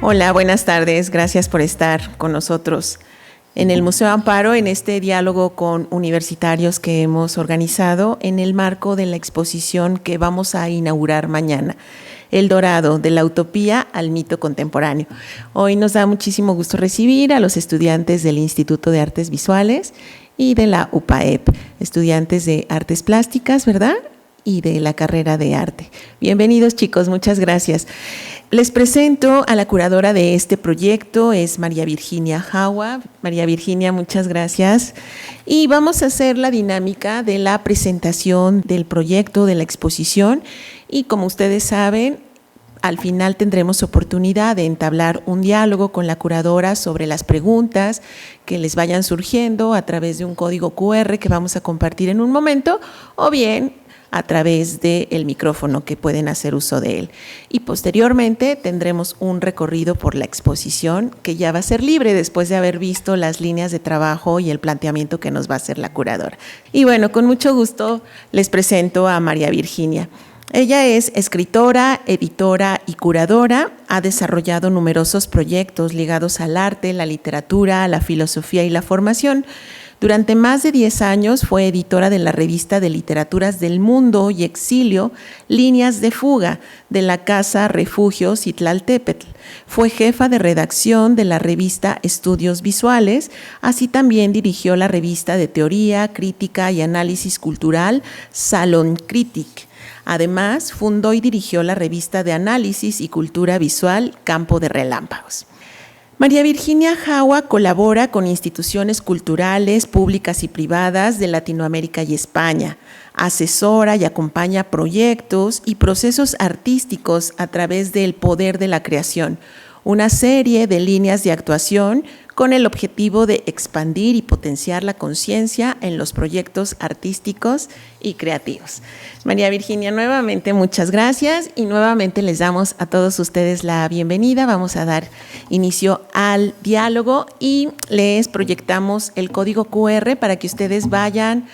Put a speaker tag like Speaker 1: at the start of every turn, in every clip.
Speaker 1: Hola, buenas tardes. Gracias por estar con nosotros en el Museo Amparo en este diálogo con universitarios que hemos organizado en el marco de la exposición que vamos a inaugurar mañana, El Dorado, de la utopía al mito contemporáneo. Hoy nos da muchísimo gusto recibir a los estudiantes del Instituto de Artes Visuales y de la UPAEP, estudiantes de Artes Plásticas, ¿verdad?, y de la carrera de arte. Bienvenidos, chicos, muchas gracias. Les presento a la curadora de este proyecto, es María Virginia Jaua. María Virginia, muchas gracias. Y vamos a hacer la dinámica de la presentación del proyecto, de la exposición, y como ustedes saben, al final tendremos oportunidad de entablar un diálogo con la curadora sobre las preguntas que les vayan surgiendo a través de un código QR que vamos a compartir en un momento, o bien a través del micrófono que pueden hacer uso de él. Y posteriormente tendremos un recorrido por la exposición que ya va a ser libre después de haber visto las líneas de trabajo y el planteamiento que nos va a hacer la curadora. Y bueno, con mucho gusto les presento a María Virginia. Ella es escritora, editora y curadora, ha desarrollado numerosos proyectos ligados al arte, la literatura, la filosofía y la formación. Durante más de 10 años fue editora de la revista de literaturas del mundo y exilio, Líneas de Fuga, de la Casa Refugio Citlaltépetl. Fue jefa de redacción de la revista Estudios Visuales, así también dirigió la revista de teoría, crítica y análisis cultural, Salon Critic. Además, fundó y dirigió la revista de análisis y cultura visual, Campo de Relámpagos. María Virginia Jaua colabora con instituciones culturales, públicas y privadas de Latinoamérica y España. Asesora y acompaña proyectos y procesos artísticos a través del poder de la creación, una serie de líneas de actuación con el objetivo de expandir y potenciar la conciencia en los proyectos artísticos y creativos. María Virginia, nuevamente muchas gracias y nuevamente les damos a todos ustedes la bienvenida. Vamos a dar inicio al diálogo y les proyectamos el código QR para que ustedes vayan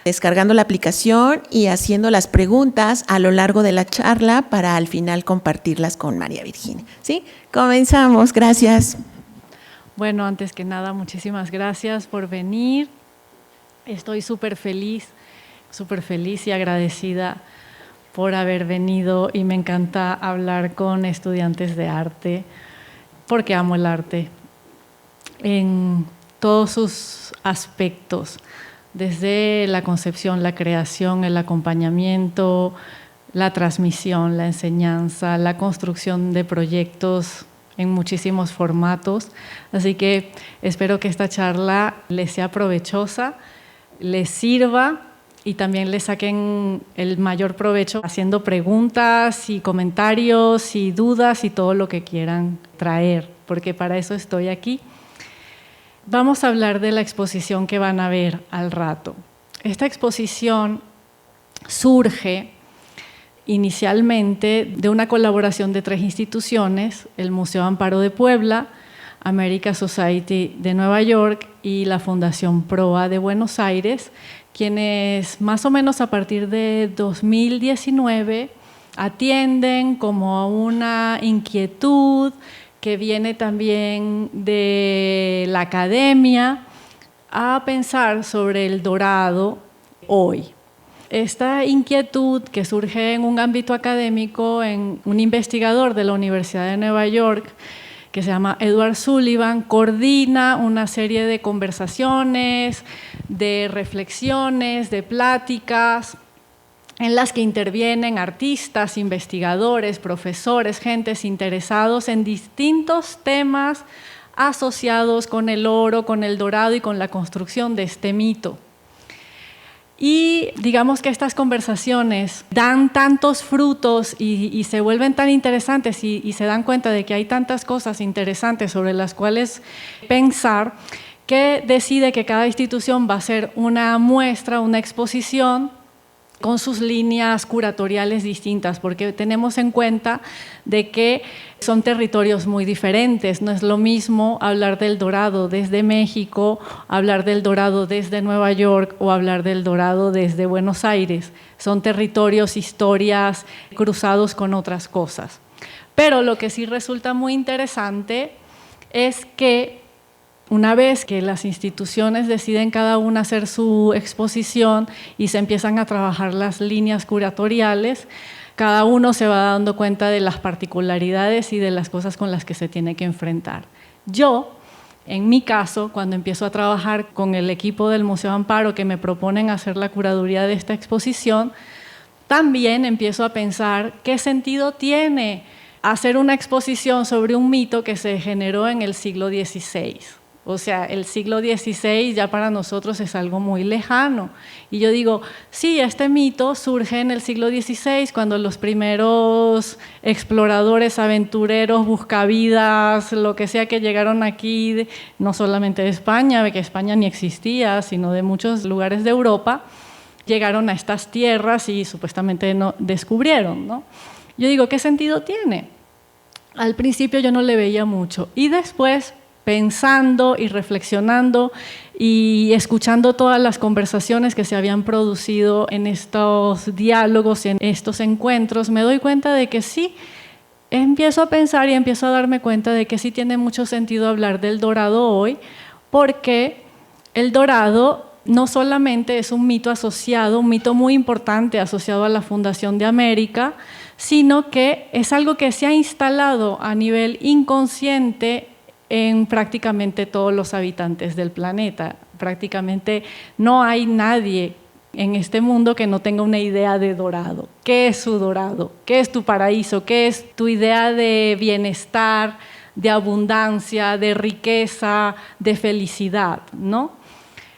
Speaker 1: descargando la aplicación y haciendo las preguntas a lo largo de la charla para al final compartirlas con María Virginia. ¿Sí? Comenzamos. Gracias.
Speaker 2: Bueno, antes que nada, muchísimas gracias por venir. Estoy súper feliz y agradecida por haber venido y me encanta hablar con estudiantes de arte porque amo el arte en todos sus aspectos, desde la concepción, la creación, el acompañamiento, la transmisión, la enseñanza, la construcción de proyectos en muchísimos formatos. Así que espero que esta charla les sea provechosa, les sirva y también les saquen el mayor provecho haciendo preguntas y comentarios y dudas y todo lo que quieran traer, porque para eso estoy aquí. Vamos a hablar de la exposición que van a ver al rato. Esta exposición surge inicialmente de una colaboración de 3 instituciones, el Museo Amparo de Puebla, America Society de Nueva York y la Fundación Proa de Buenos Aires, quienes más o menos a partir de 2019 atienden como una inquietud que viene también de la academia a pensar sobre el dorado hoy. Esta inquietud que surge en un ámbito académico, en un investigador de la Universidad de Nueva York, que se llama Edward Sullivan, coordina una serie de conversaciones, de reflexiones, de pláticas, en las que intervienen artistas, investigadores, profesores, gentes interesados en distintos temas asociados con el oro, con el dorado y con la construcción de este mito. Y digamos que estas conversaciones dan tantos frutos y se vuelven tan interesantes y se dan cuenta de que hay tantas cosas interesantes sobre las cuales pensar, que decide que cada institución va a hacer una muestra, una exposición con sus líneas curatoriales distintas, porque tenemos en cuenta de que son territorios muy diferentes. No es lo mismo hablar del dorado desde México, hablar del dorado desde Nueva York o hablar del dorado desde Buenos Aires. Son territorios, historias cruzados con otras cosas. Pero lo que sí resulta muy interesante es que una vez que las instituciones deciden cada una hacer su exposición y se empiezan a trabajar las líneas curatoriales, cada uno se va dando cuenta de las particularidades y de las cosas con las que se tiene que enfrentar. Yo, en mi caso, cuando empiezo a trabajar con el equipo del Museo Amparo que me proponen hacer la curaduría de esta exposición, también empiezo a pensar qué sentido tiene hacer una exposición sobre un mito que se generó en el siglo XVI. O sea, el siglo XVI ya para nosotros es algo muy lejano. Y yo digo, sí, este mito surge en el siglo XVI, cuando los primeros exploradores, aventureros, buscavidas, lo que sea que llegaron aquí, no solamente de España, que España ni existía, sino de muchos lugares de Europa, llegaron a estas tierras y supuestamente no descubrieron, ¿no? Yo digo, ¿qué sentido tiene? Al principio yo no le veía mucho y después, pensando y reflexionando y escuchando todas las conversaciones que se habían producido en estos diálogos, en estos encuentros, me doy cuenta de que sí, empiezo a pensar y empiezo a darme cuenta de que sí tiene mucho sentido hablar del dorado hoy, porque el dorado no solamente es un mito asociado, un mito muy importante asociado a la fundación de América, sino que es algo que se ha instalado a nivel inconsciente en prácticamente todos los habitantes del planeta. Prácticamente no hay nadie en este mundo que no tenga una idea de dorado. ¿Qué es su dorado? ¿Qué es tu paraíso? ¿Qué es tu idea de bienestar, de abundancia, de riqueza, de felicidad, ¿no?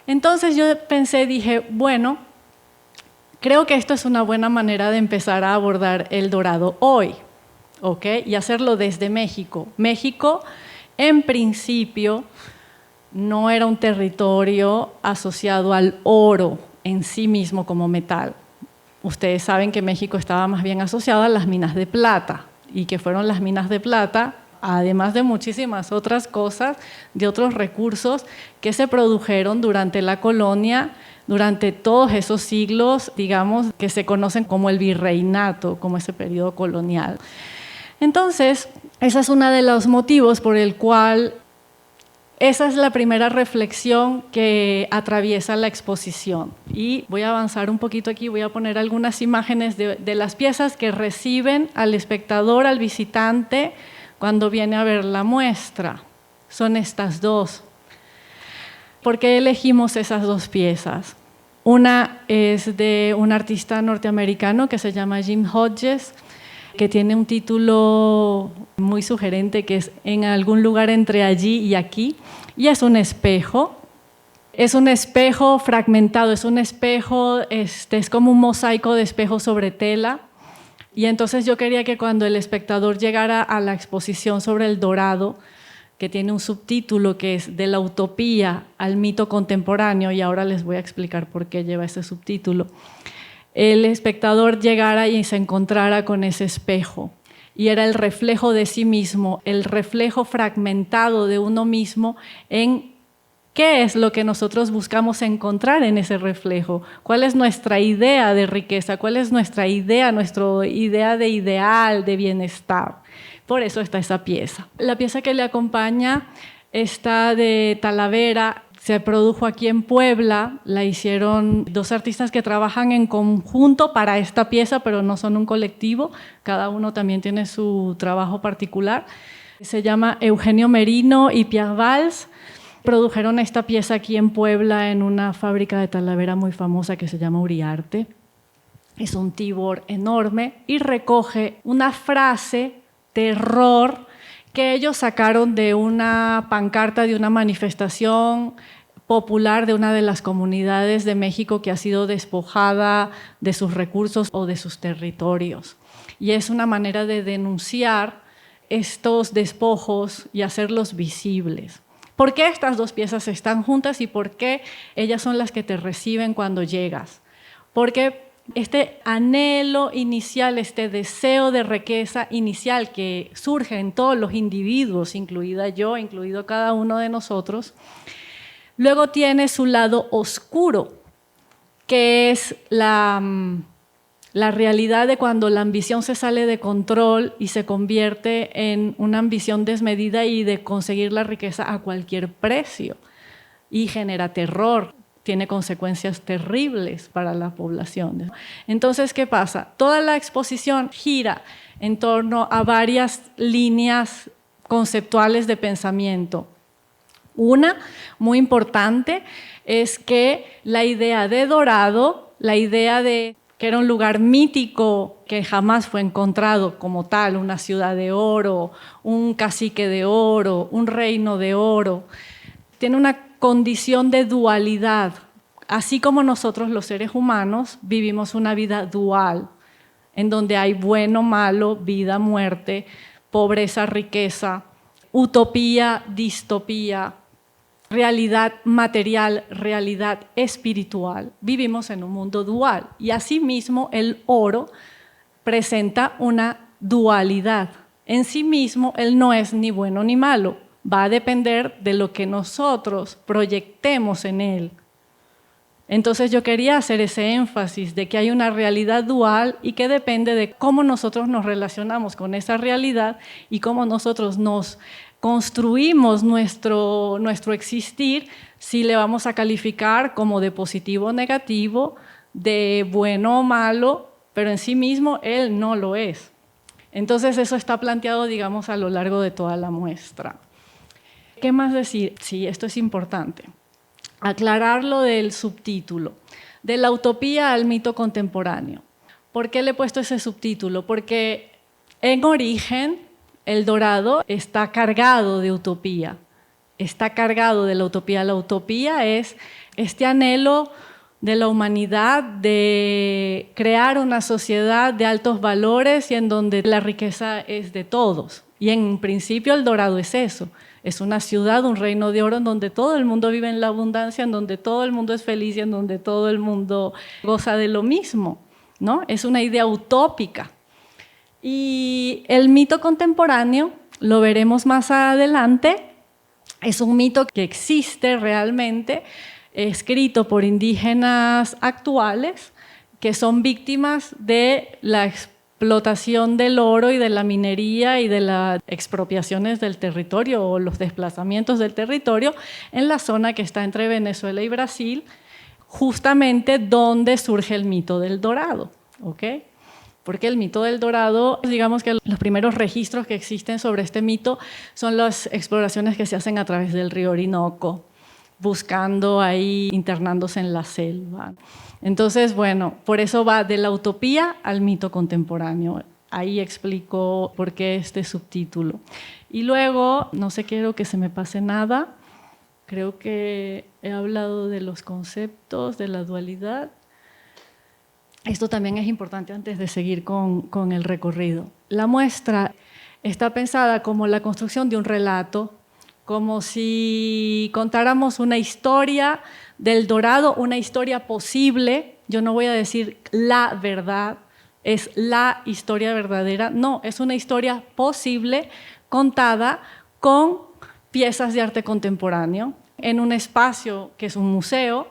Speaker 2: Entonces yo pensé, dije, bueno, creo que esto es una buena manera de empezar a abordar el dorado hoy, ¿ok? Y hacerlo desde México. México, en principio, no era un territorio asociado al oro en sí mismo como metal. Ustedes saben que México estaba más bien asociado a las minas de plata, y que fueron las minas de plata, además de muchísimas otras cosas, de otros recursos que se produjeron durante la colonia, durante todos esos siglos, digamos, que se conocen como el virreinato, como ese periodo colonial. Entonces, ese es uno de los motivos por el cual esa es la primera reflexión que atraviesa la exposición. Y voy a avanzar un poquito aquí, voy a poner algunas imágenes de las piezas que reciben al espectador, al visitante, cuando viene a ver la muestra. Son estas dos. ¿Por qué elegimos esas dos piezas? Una es de un artista norteamericano que se llama Jim Hodges, que tiene un título muy sugerente que es En algún lugar entre allí y aquí, y es un espejo. Es un espejo fragmentado, es un espejo, es como un mosaico de espejo sobre tela. Y entonces yo quería que cuando el espectador llegara a la exposición sobre el dorado, que tiene un subtítulo que es De la utopía al mito contemporáneo, y ahora les voy a explicar por qué lleva ese subtítulo, el espectador llegara y se encontrara con ese espejo. Y era el reflejo de sí mismo, el reflejo fragmentado de uno mismo en qué es lo que nosotros buscamos encontrar en ese reflejo, cuál es nuestra idea de riqueza, cuál es nuestra idea de ideal, de bienestar. Por eso está esa pieza. La pieza que le acompaña está de Talavera, se produjo aquí en Puebla, la hicieron dos artistas que trabajan en conjunto para esta pieza, pero no son un colectivo, cada uno también tiene su trabajo particular. Se llama Eugenio Merino y Pierre Valls. Produjeron esta pieza aquí en Puebla en una fábrica de Talavera muy famosa que se llama Uriarte. Es un tibor enorme y recoge una frase, terror, que ellos sacaron de una pancarta de una manifestación popular de una de las comunidades de México que ha sido despojada de sus recursos o de sus territorios. Y es una manera de denunciar estos despojos y hacerlos visibles. ¿Por qué estas dos piezas están juntas y por qué ellas son las que te reciben cuando llegas? Porque este anhelo inicial, este deseo de riqueza inicial que surge en todos los individuos, incluida yo, incluido cada uno de nosotros, luego tiene su lado oscuro, que es la la realidad de cuando la ambición se sale de control y se convierte en una ambición desmedida y de conseguir la riqueza a cualquier precio y genera terror, tiene consecuencias terribles para la población. Entonces, ¿qué pasa? Toda la exposición gira en torno a varias líneas conceptuales de pensamiento. Una, muy importante, es que la idea de Dorado, la idea de que era un lugar mítico que jamás fue encontrado como tal, una ciudad de oro, un cacique de oro, un reino de oro, tiene una condición de dualidad. Así como nosotros los seres humanos vivimos una vida dual, en donde hay bueno, malo, vida, muerte, pobreza, riqueza, utopía, distopía, realidad material, realidad espiritual. Vivimos en un mundo dual y asimismo el oro presenta una dualidad. En sí mismo él no es ni bueno ni malo, va a depender de lo que nosotros proyectemos en él. Entonces yo quería hacer ese énfasis de que hay una realidad dual y que depende de cómo nosotros nos relacionamos con esa realidad y cómo nosotros nos construimos nuestro existir, si le vamos a calificar como de positivo o negativo, de bueno o malo, pero en sí mismo él no lo es. Entonces eso está planteado, digamos, a lo largo de toda la muestra. ¿Qué más decir? Sí, esto es importante. Aclarar lo del subtítulo, de la utopía al mito contemporáneo. ¿Por qué le he puesto ese subtítulo? Porque en origen El Dorado está cargado de utopía, está cargado de la utopía. La utopía es este anhelo de la humanidad de crear una sociedad de altos valores y en donde la riqueza es de todos. Y en principio El Dorado es eso. Es una ciudad, un reino de oro en donde todo el mundo vive en la abundancia, en donde todo el mundo es feliz y en donde todo el mundo goza de lo mismo, ¿no? Es una idea utópica. Y el mito contemporáneo, lo veremos más adelante, es un mito que existe realmente, escrito por indígenas actuales que son víctimas de la explotación del oro y de la minería y de las expropiaciones del territorio o los desplazamientos del territorio en la zona que está entre Venezuela y Brasil, justamente donde surge el mito del Dorado, ¿ok? Porque el mito del Dorado, digamos que los primeros registros que existen sobre este mito son las exploraciones que se hacen a través del río Orinoco, buscando ahí, internándose en la selva. Entonces, bueno, por eso va de la utopía al mito contemporáneo. Ahí explico por qué este subtítulo. Y luego, no sé, quiero que se me pase nada, creo que he hablado de los conceptos, de la dualidad. Esto también es importante antes de seguir con el recorrido. La muestra está pensada como la construcción de un relato, como si contáramos una historia del Dorado, una historia posible. Yo no voy a decir la verdad, es la historia verdadera. No, es una historia posible contada con piezas de arte contemporáneo en un espacio que es un museo,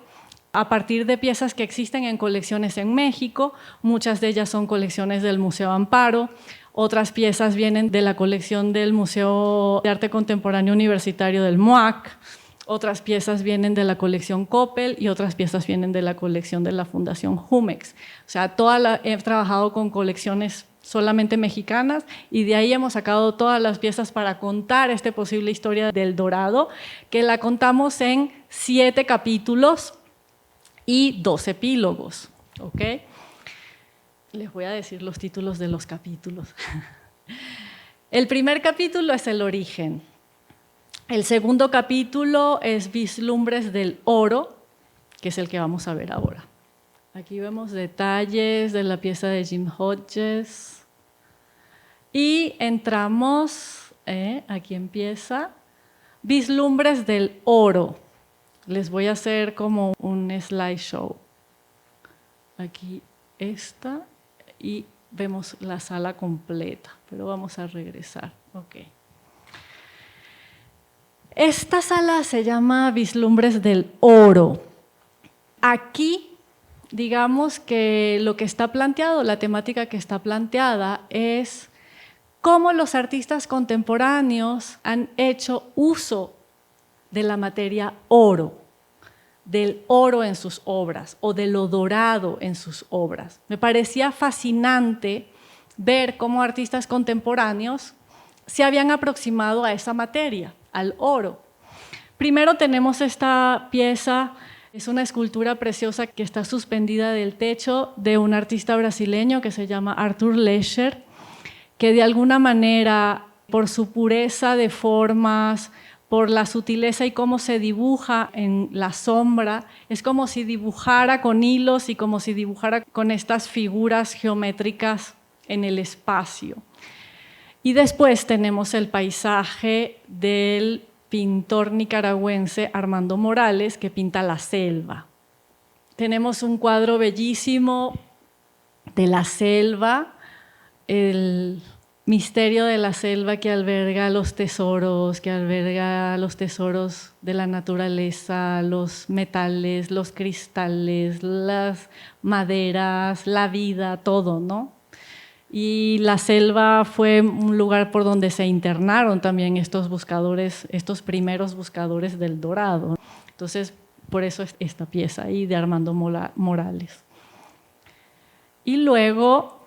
Speaker 2: a partir de piezas que existen en colecciones en México. Muchas de ellas son colecciones del Museo Amparo, otras piezas vienen de la colección del Museo de Arte Contemporáneo Universitario del MUAC, otras piezas vienen de la colección Coppel y otras piezas vienen de la colección de la Fundación Jumex. O sea, he trabajado con colecciones solamente mexicanas y de ahí hemos sacado todas las piezas para contar esta posible historia del Dorado, que la contamos en 7 capítulos y 2 epílogos, ¿ok? Les voy a decir los títulos de los capítulos. El primer capítulo es el origen. El segundo capítulo es Vislumbres del Oro, que es el que vamos a ver ahora. Aquí vemos detalles de la pieza de Jim Hodges. Y entramos, aquí empieza, Vislumbres del Oro. Les voy a hacer como un slideshow. Aquí está y vemos la sala completa, pero vamos a regresar. Okay. Esta sala se llama Vislumbres del Oro. Aquí digamos que lo que está planteado, la temática que está planteada es cómo los artistas contemporáneos han hecho uso de la materia oro, del oro en sus obras o de lo dorado en sus obras. Me parecía fascinante ver cómo artistas contemporáneos se habían aproximado a esa materia, al oro. Primero tenemos esta pieza, es una escultura preciosa que está suspendida del techo de un artista brasileño que se llama Arthur Lescher, que de alguna manera, por su pureza de formas, por la sutileza y cómo se dibuja en la sombra, es como si dibujara con hilos y como si dibujara con estas figuras geométricas en el espacio. Y después tenemos el paisaje del pintor nicaragüense Armando Morales, que pinta la selva. Tenemos un cuadro bellísimo de la selva, el misterio de la selva que alberga los tesoros de la naturaleza, los metales, los cristales, las maderas, la vida, todo, ¿no? Y la selva fue un lugar por donde se internaron también estos buscadores, estos primeros buscadores del dorado. Entonces, por eso es esta pieza ahí de Armando Morales. Y luego,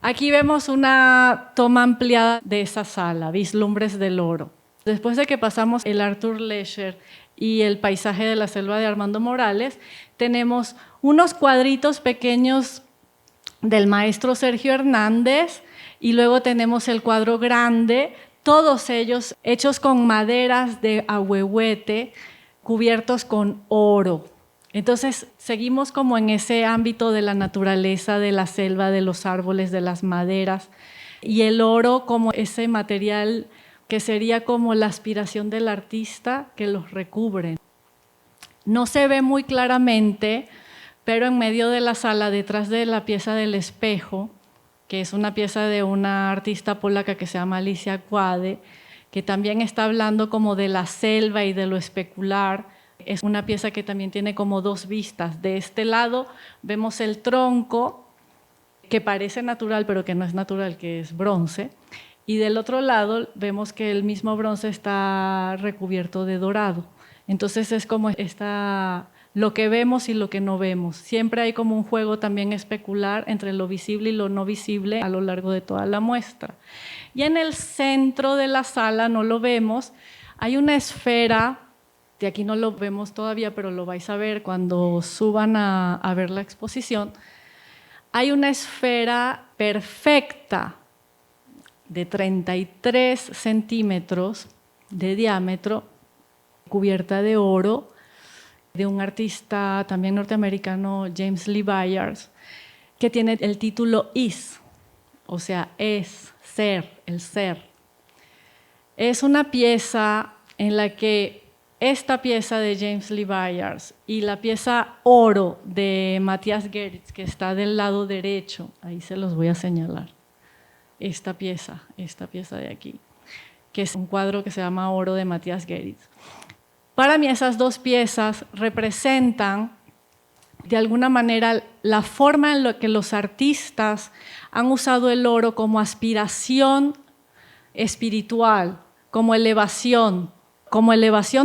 Speaker 2: aquí vemos una toma ampliada de esa sala, Vislumbres del Oro. Después de que pasamos el Arthur Lescher y el paisaje de la selva de Armando Morales, tenemos unos cuadritos pequeños del maestro Sergio Hernández y luego tenemos el cuadro grande, todos ellos hechos con maderas de ahuehuete cubiertos con oro. Entonces seguimos como en ese ámbito de la naturaleza, de la selva, de los árboles, de las maderas y el oro como ese material que sería como la aspiración del artista que los recubre. No se ve muy claramente, pero en medio de la sala, detrás de la pieza del espejo, que es una pieza de una artista polaca que se llama Alicia Quade, que también está hablando como de la selva y de lo especular. Es una pieza que también tiene como dos vistas. De este lado vemos el tronco, que parece natural, pero que no es natural, que es bronce. Y del otro lado vemos que el mismo bronce está recubierto de dorado. Entonces es como lo que vemos y lo que no vemos. Siempre hay como un juego también especular entre lo visible y lo no visible a lo largo de toda la muestra. Y en el centro de la sala, no lo vemos, hay una esfera, de aquí no lo vemos todavía, pero lo vais a ver cuando suban a ver la exposición. Hay una esfera perfecta de 33 centímetros de diámetro, cubierta de oro, de un artista también norteamericano, James Lee Byars, que tiene el título Is, o sea, es, ser, el ser. Es una pieza en la que esta pieza de James Lee Byars y la pieza Oro de Matthias Geritz, que está del lado derecho, ahí se los voy a señalar, esta pieza de aquí, que es un cuadro que se llama Oro de Matthias Geritz. Para mí esas dos piezas representan de alguna manera la forma en la que los artistas han usado el oro como aspiración espiritual, como elevación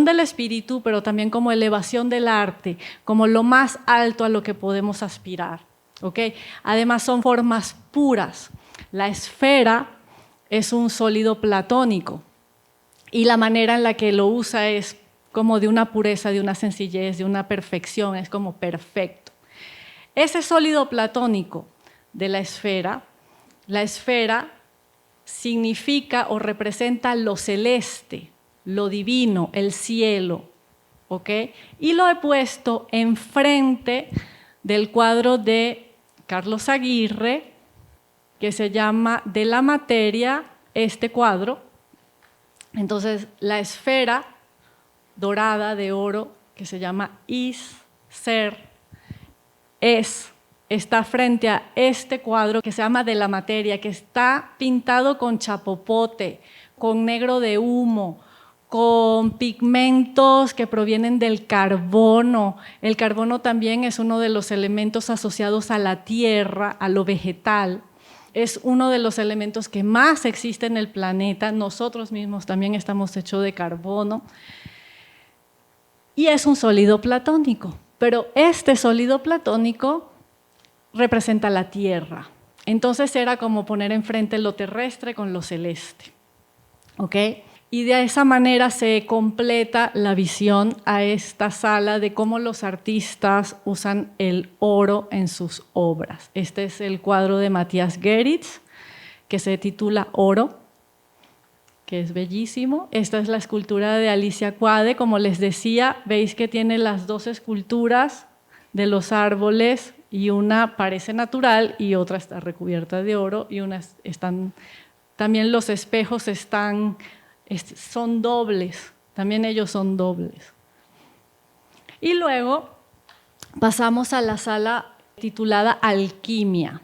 Speaker 2: del espíritu, pero también como elevación del arte, como lo más alto a lo que podemos aspirar. ¿Okay? Además son formas puras. La esfera es un sólido platónico y la manera en la que lo usa es como de una pureza, de una sencillez, de una perfección, es como perfecto. Ese sólido platónico de la esfera significa o representa lo celeste, lo divino, el cielo, ¿ok? Y lo he puesto enfrente del cuadro de Carlos Aguirre, que se llama De la materia, este cuadro. Entonces, la esfera dorada de oro, que se llama Is, ser, está frente a este cuadro que se llama De la materia, que está pintado con chapopote, con negro de humo, con pigmentos que provienen del carbono. El carbono también es uno de los elementos asociados a la tierra, a lo vegetal. Es uno de los elementos que más existe en el planeta. Nosotros mismos también estamos hechos de carbono. Y es un sólido platónico, pero este sólido platónico representa la tierra. Entonces era como poner enfrente lo terrestre con lo celeste. ¿Ok? Y de esa manera se completa la visión a esta sala de cómo los artistas usan el oro en sus obras. Este es el cuadro de Matthias Geritz, que se titula Oro, que es bellísimo. Esta es la escultura de Alicia Quade. Como les decía, veis que tiene las dos esculturas de los árboles y una parece natural y otra está recubierta de oro y también los espejos son dobles, también ellos son dobles. Y luego pasamos a la sala titulada Alquimia.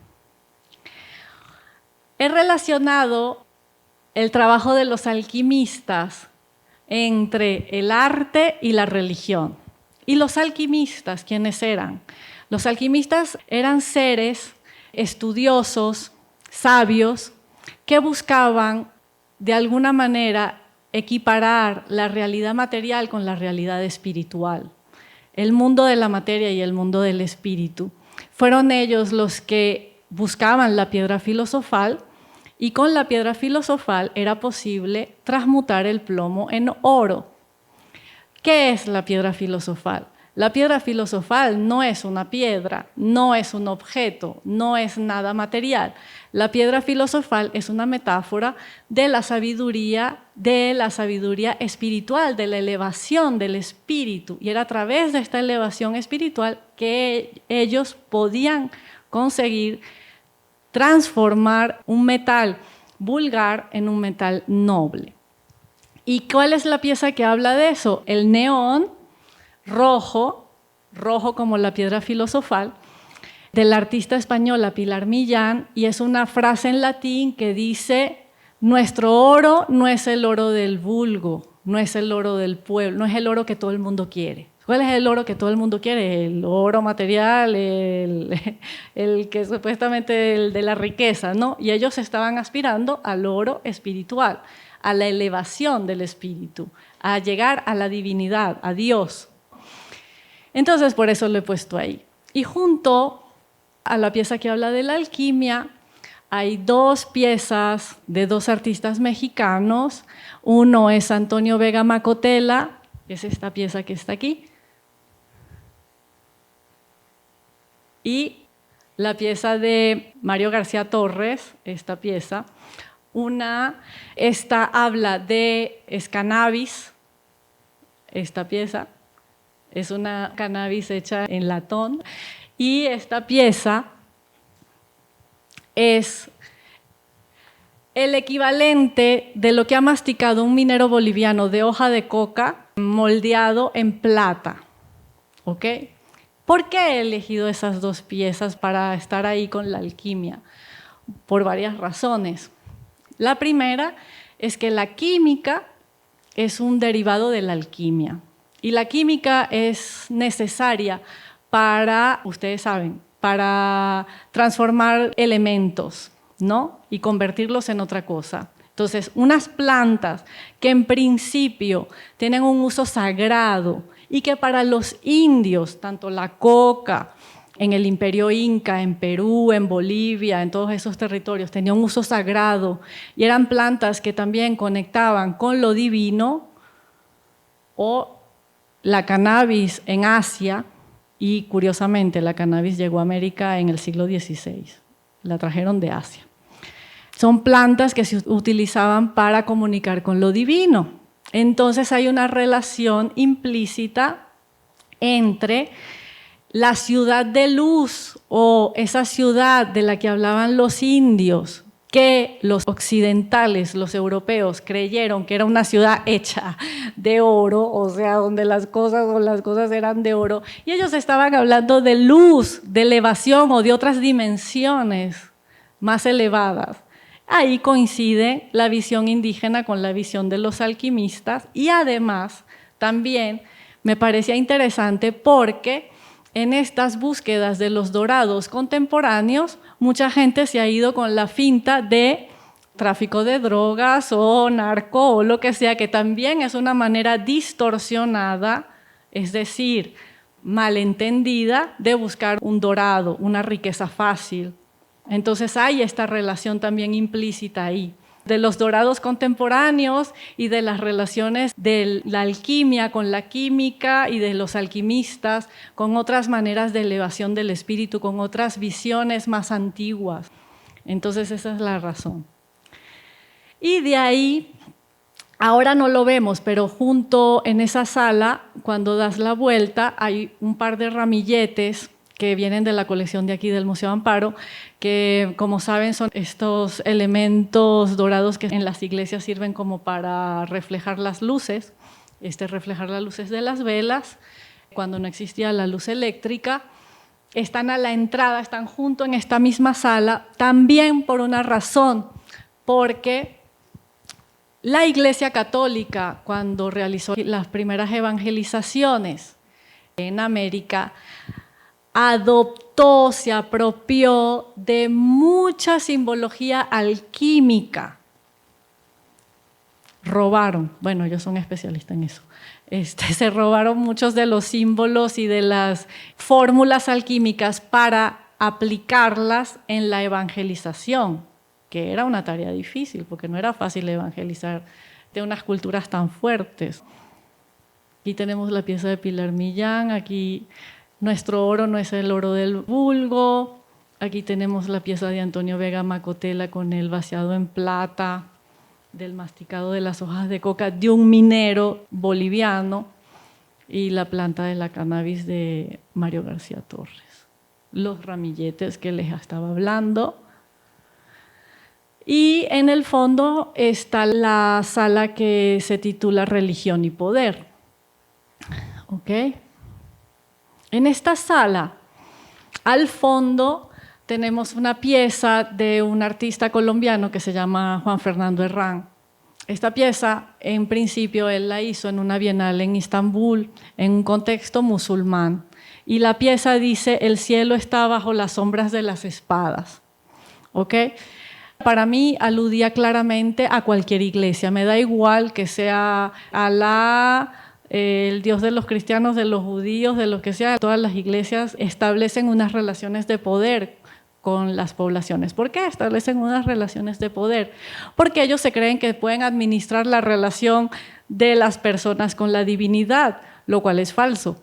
Speaker 2: He relacionado el trabajo de los alquimistas entre el arte y la religión. ¿Y los alquimistas quiénes eran? Los alquimistas eran seres estudiosos, sabios, que buscaban de alguna manera equiparar la realidad material con la realidad espiritual. El mundo de la materia y el mundo del espíritu. Fueron ellos los que buscaban la piedra filosofal y con la piedra filosofal era posible transmutar el plomo en oro. ¿Qué es la piedra filosofal? La piedra filosofal no es una piedra, no es un objeto, no es nada material. La piedra filosofal es una metáfora de la sabiduría espiritual, de la elevación del espíritu. Y era a través de esta elevación espiritual que ellos podían conseguir transformar un metal vulgar en un metal noble. ¿Y cuál es la pieza que habla de eso? El neón rojo como la piedra filosofal, de la artista española Pilar Millán, y es una frase en latín que dice: nuestro oro no es el oro del vulgo, no es el oro del pueblo, no es el oro que todo el mundo quiere. ¿Cuál es el oro que todo el mundo quiere? El oro material, el que supuestamente el de la riqueza, ¿no? Y ellos estaban aspirando al oro espiritual, a la elevación del espíritu, a llegar a la divinidad, a Dios. Entonces, por eso lo he puesto ahí. Y junto a la pieza que habla de la alquimia, hay dos piezas de dos artistas mexicanos. Uno es Antonio Vega Macotela, que es esta pieza que está aquí, y la pieza de Mario García Torres, esta pieza. Esta habla de cannabis, esta pieza. Es una cannabis hecha en latón y esta pieza es el equivalente de lo que ha masticado un minero boliviano de hoja de coca moldeado en plata. ¿Ok? ¿Por qué he elegido esas dos piezas para estar ahí con la alquimia? Por varias razones. La primera es que la química es un derivado de la alquimia. Y la química es necesaria para, ustedes saben, para transformar elementos, ¿no? Y convertirlos en otra cosa. Entonces, unas plantas que en principio tienen un uso sagrado y que para los indios, tanto la coca en el Imperio Inca, en Perú, en Bolivia, en todos esos territorios, tenían un uso sagrado y eran plantas que también conectaban con lo divino, o la cannabis en Asia, y curiosamente la cannabis llegó a América en el siglo XVI, la trajeron de Asia. Son plantas que se utilizaban para comunicar con lo divino. Entonces hay una relación implícita entre la ciudad de luz o esa ciudad de la que hablaban los indios, que los occidentales, los europeos, creyeron que era una ciudad hecha de oro, o sea, donde las cosas eran de oro, y ellos estaban hablando de luz, de elevación o de otras dimensiones más elevadas. ahí coincide la visión indígena con la visión de los alquimistas, y además también me parecía interesante porque en estas búsquedas de los dorados contemporáneos, mucha gente se ha ido con la finta de tráfico de drogas o narco o lo que sea, que también es una manera distorsionada, es decir, malentendida, de buscar un dorado, una riqueza fácil. Entonces hay esta relación también implícita ahí, de los dorados contemporáneos y de las relaciones de la alquimia con la química y de los alquimistas con otras maneras de elevación del espíritu, con otras visiones más antiguas. Entonces esa es la razón. Y de ahí, ahora no lo vemos, pero junto en esa sala, cuando das la vuelta, hay un par de ramilletes que vienen de la colección de aquí del Museo Amparo, que como saben son estos elementos dorados que en las iglesias sirven como para reflejar las luces, reflejar las luces de las velas, cuando no existía la luz eléctrica. Están a la entrada, están junto en esta misma sala, también por una razón, porque la Iglesia Católica, cuando realizó las primeras evangelizaciones en América, adoptó, se apropió de mucha simbología alquímica. Robaron, bueno, ellos son especialistas en eso, se robaron muchos de los símbolos y de las fórmulas alquímicas para aplicarlas en la evangelización, que era una tarea difícil, porque no era fácil evangelizar de unas culturas tan fuertes. Aquí tenemos la pieza de Pilar Millán, aquí nuestro oro no es el oro del vulgo, aquí tenemos la pieza de Antonio Vega Macotela con el vaciado en plata del masticado de las hojas de coca de un minero boliviano y la planta de la cannabis de Mario García Torres. Los ramilletes que les estaba hablando. Y en el fondo está la sala que se titula Religión y Poder. ¿Ok? En esta sala, al fondo, tenemos una pieza de un artista colombiano que se llama Juan Fernando Herrán. Esta pieza, en principio, él la hizo en una bienal en Istambul, en un contexto musulmán. Y la pieza dice, el cielo está bajo las sombras de las espadas. ¿Ok? Para mí aludía claramente a cualquier iglesia, me da igual que sea Alá, el Dios de los cristianos, de los judíos, de lo que sea. Todas las iglesias establecen unas relaciones de poder con las poblaciones. ¿Por qué establecen unas relaciones de poder? Porque ellos se creen que pueden administrar la relación de las personas con la divinidad, lo cual es falso,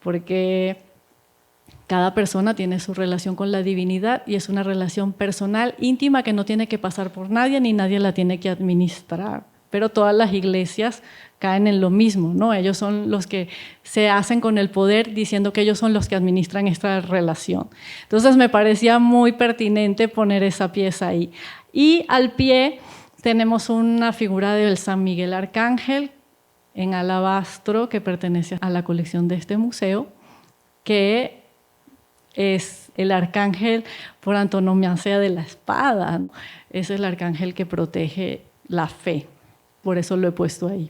Speaker 2: porque cada persona tiene su relación con la divinidad y es una relación personal, íntima, que no tiene que pasar por nadie ni nadie la tiene que administrar. Pero todas las iglesias caen en lo mismo, ¿no? Ellos son los que se hacen con el poder diciendo que ellos son los que administran esta relación. Entonces me parecía muy pertinente poner esa pieza ahí. Y al pie tenemos una figura del San Miguel Arcángel en alabastro que pertenece a la colección de este museo, que es el arcángel por antonomasia de la espada. Es el arcángel que protege la fe, por eso lo he puesto ahí.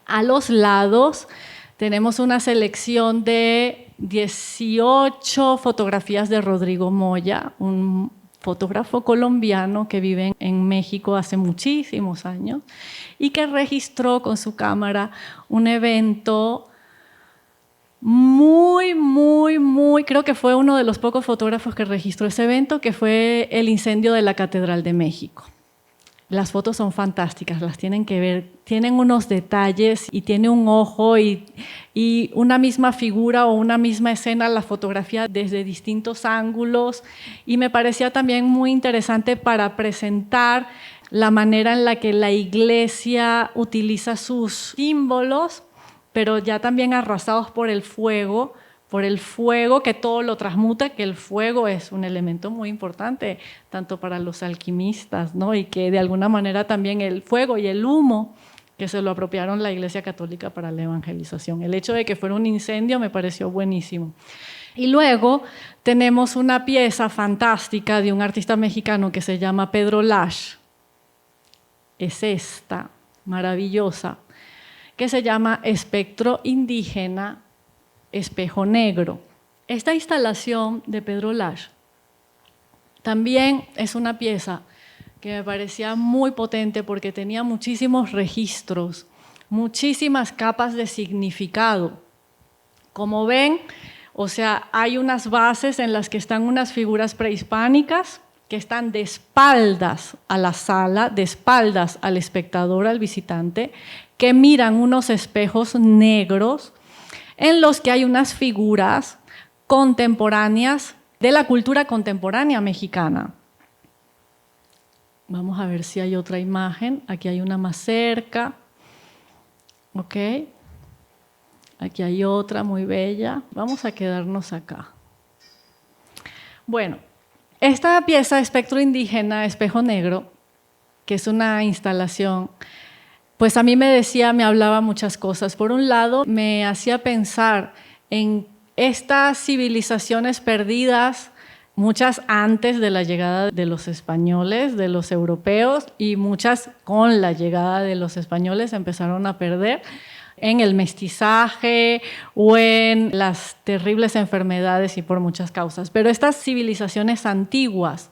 Speaker 2: A los lados tenemos una selección de 18 fotografías de Rodrigo Moya, un fotógrafo colombiano que vive en México hace muchísimos años y que registró con su cámara un evento creo que fue uno de los pocos fotógrafos que registró ese evento, que fue el incendio de la Catedral de México. Las fotos son fantásticas, las tienen que ver, tienen unos detalles y tiene un ojo y una misma figura o una misma escena, la fotografía desde distintos ángulos, y me parecía también muy interesante para presentar la manera en la que la Iglesia utiliza sus símbolos, pero ya también arrasados por el fuego que todo lo transmuta, que el fuego es un elemento muy importante, tanto para los alquimistas, ¿no? Y que de alguna manera también el fuego y el humo, que se lo apropiaron la Iglesia Católica para la evangelización. El hecho de que fuera un incendio me pareció buenísimo. Y luego tenemos una pieza fantástica de un artista mexicano que se llama Pedro Lash. Es esta, maravillosa, que se llama Espectro Indígena, Espejo Negro. Esta instalación de Pedro Lash también es una pieza que me parecía muy potente porque tenía muchísimos registros, muchísimas capas de significado. Como ven, o sea, hay unas bases en las que están unas figuras prehispánicas que están de espaldas a la sala, de espaldas al espectador, al visitante, que miran unos espejos negros en los que hay unas figuras contemporáneas de la cultura contemporánea mexicana. Vamos a ver si hay otra imagen. Aquí hay una más cerca. ¿Ok? Aquí hay otra muy bella. Vamos a quedarnos acá. Bueno, esta pieza Espectro Indígena, Espejo Negro, que es una instalación, pues a mí me hablaba muchas cosas. Por un lado, me hacía pensar en estas civilizaciones perdidas, muchas antes de la llegada de los españoles, de los europeos, y muchas con la llegada de los españoles empezaron a perder en el mestizaje o en las terribles enfermedades y por muchas causas. Pero estas civilizaciones antiguas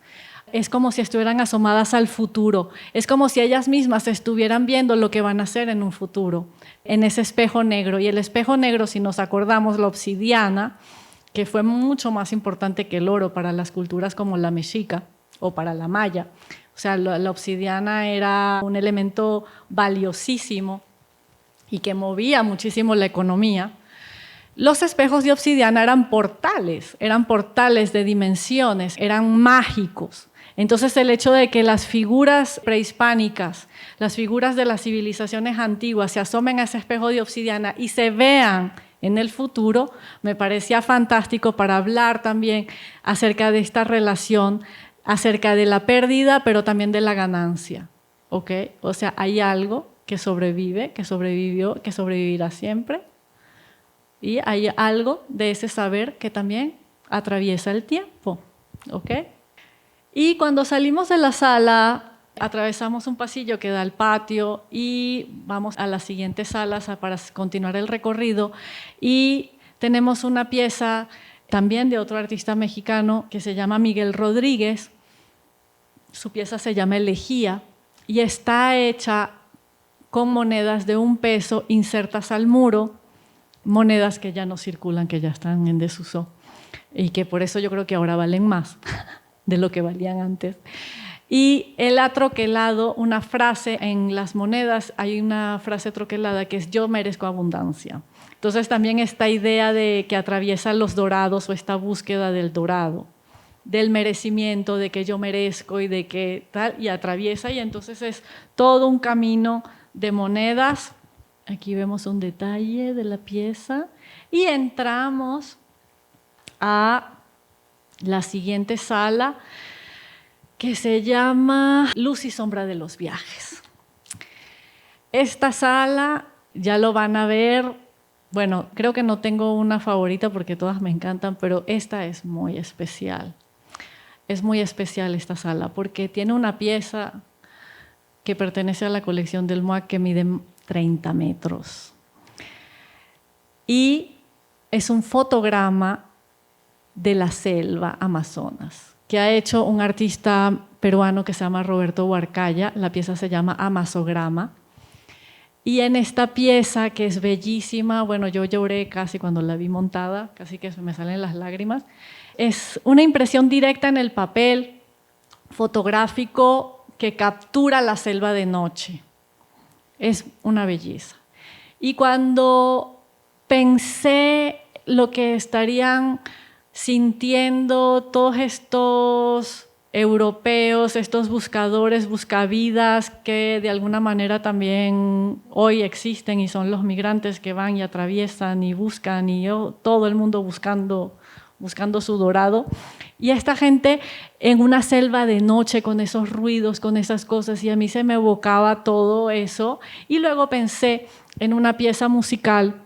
Speaker 2: es como si estuvieran asomadas al futuro, es como si ellas mismas estuvieran viendo lo que van a hacer en un futuro, en ese espejo negro. Y el espejo negro, si nos acordamos, la obsidiana, que fue mucho más importante que el oro para las culturas como la mexica o para la maya. O sea, la obsidiana era un elemento valiosísimo y que movía muchísimo la economía. Los espejos de obsidiana eran portales de dimensiones, eran mágicos. Entonces el hecho de que las figuras prehispánicas, las figuras de las civilizaciones antiguas se asomen a ese espejo de obsidiana y se vean en el futuro, me parecía fantástico para hablar también acerca de esta relación, acerca de la pérdida, pero también de la ganancia. ¿Ok? O sea, hay algo que sobrevive, que sobrevivió, que sobrevivirá siempre. Y hay algo de ese saber que también atraviesa el tiempo. ¿Ok? Y cuando salimos de la sala, atravesamos un pasillo que da al patio y vamos a las siguientes salas para continuar el recorrido. Y tenemos una pieza también de otro artista mexicano que se llama Miguel Rodríguez. Su pieza se llama Elegía y está hecha con monedas de 1 peso insertas al muro, monedas que ya no circulan, que ya están en desuso y que por eso yo creo que ahora valen más de lo que valían antes. Y él ha troquelado una frase en las monedas, hay una frase troquelada que es yo merezco abundancia. Entonces también esta idea de que atraviesa los dorados o esta búsqueda del dorado, del merecimiento, de que yo merezco y de que tal, y atraviesa, y entonces es todo un camino de monedas. Aquí vemos un detalle de la pieza y entramos a la siguiente sala que se llama Luz y Sombra de los Viajes. Esta sala ya lo van a ver, bueno, creo que no tengo una favorita porque todas me encantan, pero esta es muy especial. Es muy especial esta sala porque tiene una pieza que pertenece a la colección del MOAC que mide 30 metros. Y es un fotograma de la selva Amazonas, que ha hecho un artista peruano que se llama Roberto Huarcaya. La pieza se llama Amazograma. Y en esta pieza, que es bellísima, bueno, yo lloré casi cuando la vi montada, casi que se me salen las lágrimas. Es una impresión directa en el papel, fotográfico, que captura la selva de noche. Es una belleza. Y cuando pensé lo que estarían sintiendo todos estos europeos, estos buscadores, buscavidas que de alguna manera también hoy existen y son los migrantes que van y atraviesan y buscan y todo el mundo buscando su dorado. Y esta gente en una selva de noche con esos ruidos, con esas cosas, y a mí se me evocaba todo eso. Y luego pensé en una pieza musical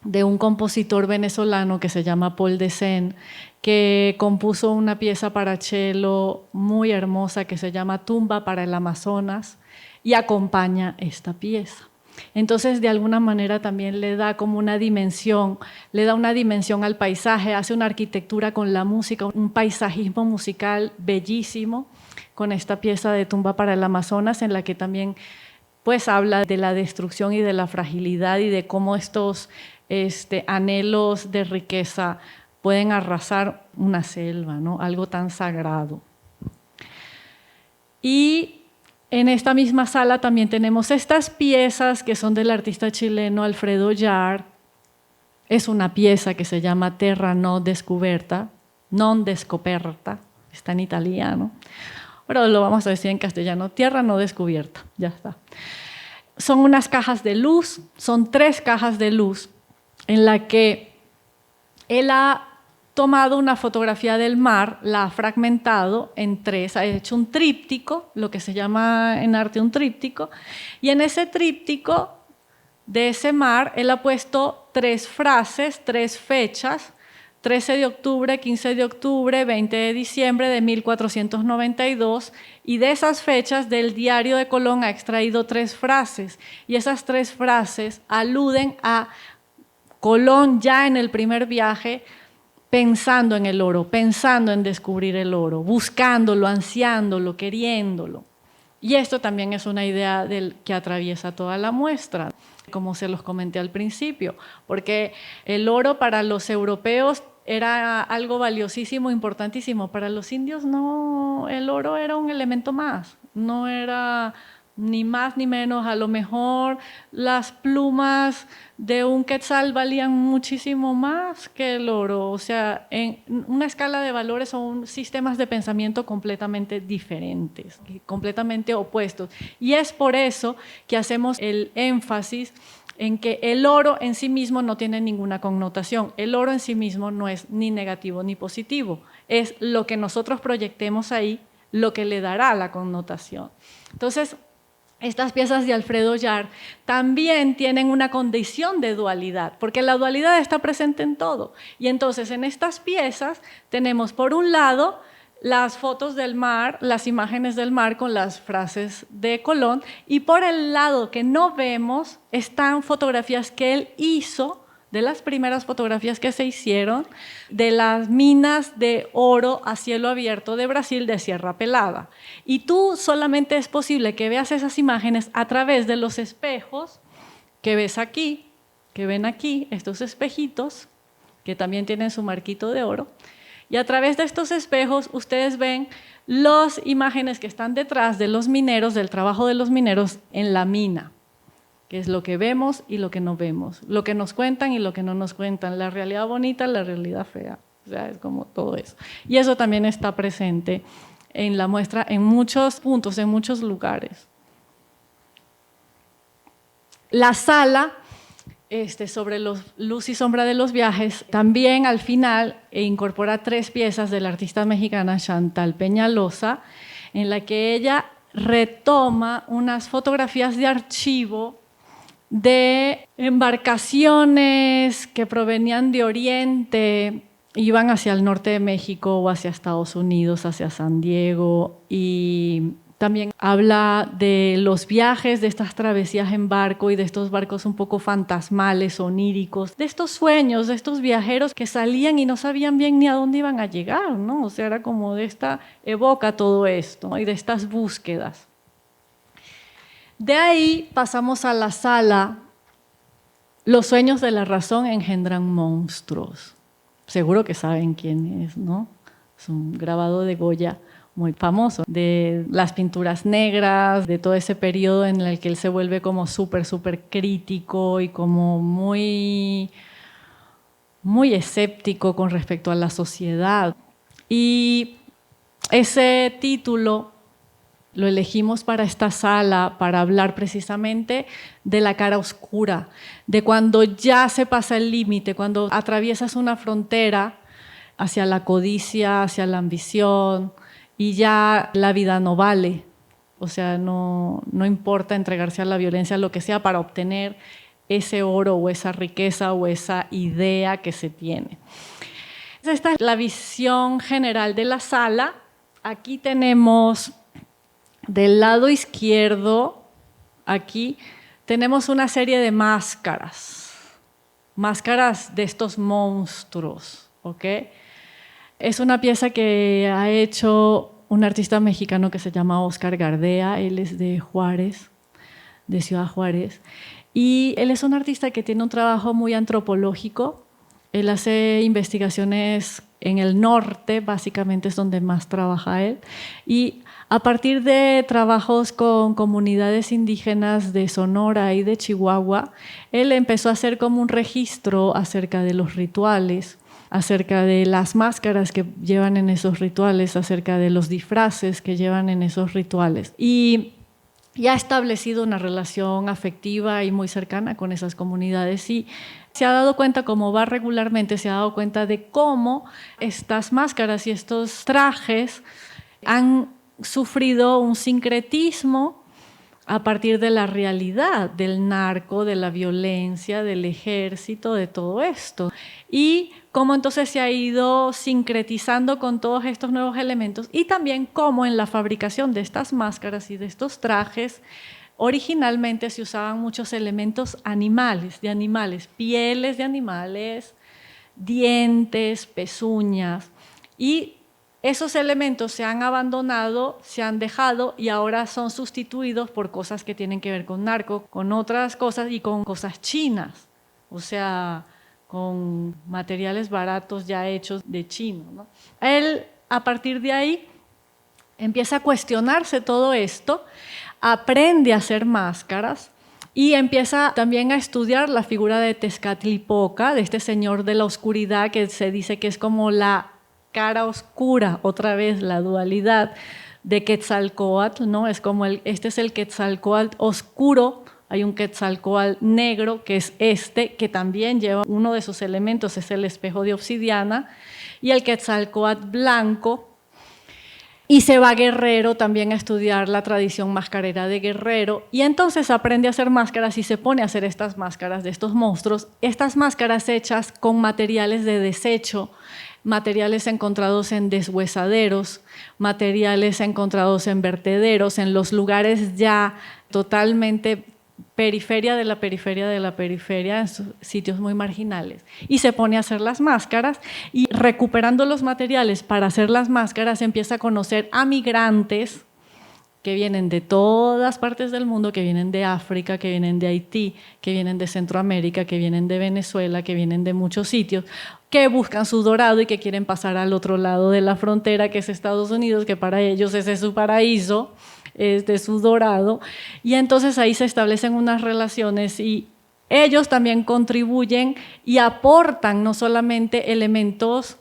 Speaker 2: de un compositor venezolano que se llama Paul Desen, que compuso una pieza para cello muy hermosa que se llama Tumba para el Amazonas y acompaña esta pieza. Entonces, de alguna manera también le da como una dimensión, le da una dimensión al paisaje, hace una arquitectura con la música, un paisajismo musical bellísimo con esta pieza de Tumba para el Amazonas, en la que también pues habla de la destrucción y de la fragilidad y de cómo estos anhelos de riqueza pueden arrasar una selva, ¿no? Algo tan sagrado. Y en esta misma sala también tenemos estas piezas que son del artista chileno Alfredo Yar. Es una pieza que se llama Terra non descoperta, está en italiano, pero lo vamos a decir en castellano, Tierra no descubierta, ya está. Son unas cajas de luz, son 3 cajas de luz en la que él ha tomado una fotografía del mar, la ha fragmentado en 3, ha hecho un tríptico, lo que se llama en arte un tríptico, y en ese tríptico de ese mar él ha puesto 3 frases, 3 fechas, 13 de octubre, 15 de octubre, 20 de diciembre de 1492, y de esas fechas del diario de Colón ha extraído 3 frases, y esas 3 frases aluden a Colón ya en el primer viaje, pensando en el oro, pensando en descubrir el oro, buscándolo, ansiándolo, queriéndolo. Y esto también es una idea que atraviesa toda la muestra, como se los comenté al principio, porque el oro para los europeos era algo valiosísimo, importantísimo. Para los indios no, el oro era un elemento más, no era ni más ni menos. A lo mejor las plumas de un quetzal valían muchísimo más que el oro. O sea, en una escala de valores son sistemas de pensamiento completamente diferentes, completamente opuestos. Y es por eso que hacemos el énfasis en que el oro en sí mismo no tiene ninguna connotación. El oro en sí mismo no es ni negativo ni positivo. Es lo que nosotros proyectemos ahí lo que le dará la connotación. Entonces, estas piezas de Alfredo Yar también tienen una condición de dualidad, porque la dualidad está presente en todo. Y entonces en estas piezas tenemos por un lado las fotos del mar, las imágenes del mar con las frases de Colón, y por el lado que no vemos están fotografías que él hizo, de las primeras fotografías que se hicieron, de las minas de oro a cielo abierto de Brasil, de Sierra Pelada. Y tú solamente es posible que veas esas imágenes a través de los espejos que ves aquí, que ven aquí, estos espejitos, que también tienen su marquito de oro. Y a través de estos espejos ustedes ven las imágenes que están detrás de los mineros, del trabajo de los mineros en la mina, que es lo que vemos y lo que no vemos, lo que nos cuentan y lo que no nos cuentan, la realidad bonita, la realidad fea, o sea, es como todo eso. Y eso también está presente en la muestra en muchos puntos, en muchos lugares. La sala, sobre luz y sombra de los viajes, también al final incorpora 3 piezas de la artista mexicana Chantal Peñalosa, en la que ella retoma unas fotografías de archivo de embarcaciones que provenían de Oriente, iban hacia el norte de México o hacia Estados Unidos, hacia San Diego, y también habla de los viajes, de estas travesías en barco y de estos barcos un poco fantasmales, oníricos, de estos sueños, de estos viajeros que salían y no sabían bien ni a dónde iban a llegar, ¿no? O sea, era como evoca todo esto, ¿no? Y de estas búsquedas. De ahí pasamos a la sala. Los sueños de la razón engendran monstruos. Seguro que saben quién es, ¿no? Es un grabado de Goya muy famoso, de las pinturas negras, de todo ese periodo en el que él se vuelve como súper crítico y como muy escéptico con respecto a la sociedad. Y ese título lo elegimos para esta sala, para hablar precisamente de la cara oscura, de cuando ya se pasa el límite, cuando atraviesas una frontera hacia la codicia, hacia la ambición, y ya la vida no vale. O sea, no importa entregarse a la violencia, lo que sea, para obtener ese oro o esa riqueza o esa idea que se tiene. Esta es la visión general de la sala. Aquí tenemos del lado izquierdo, aquí tenemos una serie de máscaras de estos monstruos, ¿ok? Es una pieza que ha hecho un artista mexicano que se llama Óscar Gardea. Él es de Juárez, de Ciudad Juárez, y él es un artista que tiene un trabajo muy antropológico. Él hace investigaciones en el norte, básicamente es donde más trabaja él, y a partir de trabajos con comunidades indígenas de Sonora y de Chihuahua, él empezó a hacer como un registro acerca de los rituales, acerca de las máscaras que llevan en esos rituales, acerca de los disfraces que llevan en esos rituales. Y ha establecido una relación afectiva y muy cercana con esas comunidades, y se ha dado cuenta, como va regularmente, se ha dado cuenta de cómo estas máscaras y estos trajes han sufrido un sincretismo a partir de la realidad del narco, de la violencia, del ejército, de todo esto. Y cómo entonces se ha ido sincretizando con todos estos nuevos elementos, y también cómo en la fabricación de estas máscaras y de estos trajes originalmente se usaban muchos elementos animales, pieles de animales, dientes, pezuñas, y esos elementos se han abandonado, se han dejado, y ahora son sustituidos por cosas que tienen que ver con narco, con otras cosas y con cosas chinas, o sea, con materiales baratos ya hechos de chino, ¿no? Él, a partir de ahí, empieza a cuestionarse todo esto, aprende a hacer máscaras y empieza también a estudiar la figura de Tezcatlipoca, de este señor de la oscuridad, que se dice que es como la cara oscura, otra vez la dualidad de Quetzalcóatl, ¿no? Es como este es el Quetzalcóatl oscuro. Hay un Quetzalcóatl negro, que es que también lleva uno de sus elementos, es el espejo de obsidiana, y el Quetzalcóatl blanco. Y se va a Guerrero también a estudiar la tradición mascarera de Guerrero, y entonces aprende a hacer máscaras y se pone a hacer estas máscaras de estos monstruos, estas máscaras hechas con materiales de desecho, materiales encontrados en deshuesaderos, materiales encontrados en vertederos, en los lugares ya totalmente periferia de la periferia de la periferia, en sitios muy marginales. Y se pone a hacer las máscaras, y recuperando los materiales para hacer las máscaras empieza a conocer a migrantes que vienen de todas partes del mundo, que vienen de África, que vienen de Haití, que vienen de Centroamérica, que vienen de Venezuela, que vienen de muchos sitios, que buscan su dorado y que quieren pasar al otro lado de la frontera, que es Estados Unidos, que para ellos ese es su paraíso, es de su dorado. Y entonces ahí se establecen unas relaciones, y ellos también contribuyen y aportan no solamente elementos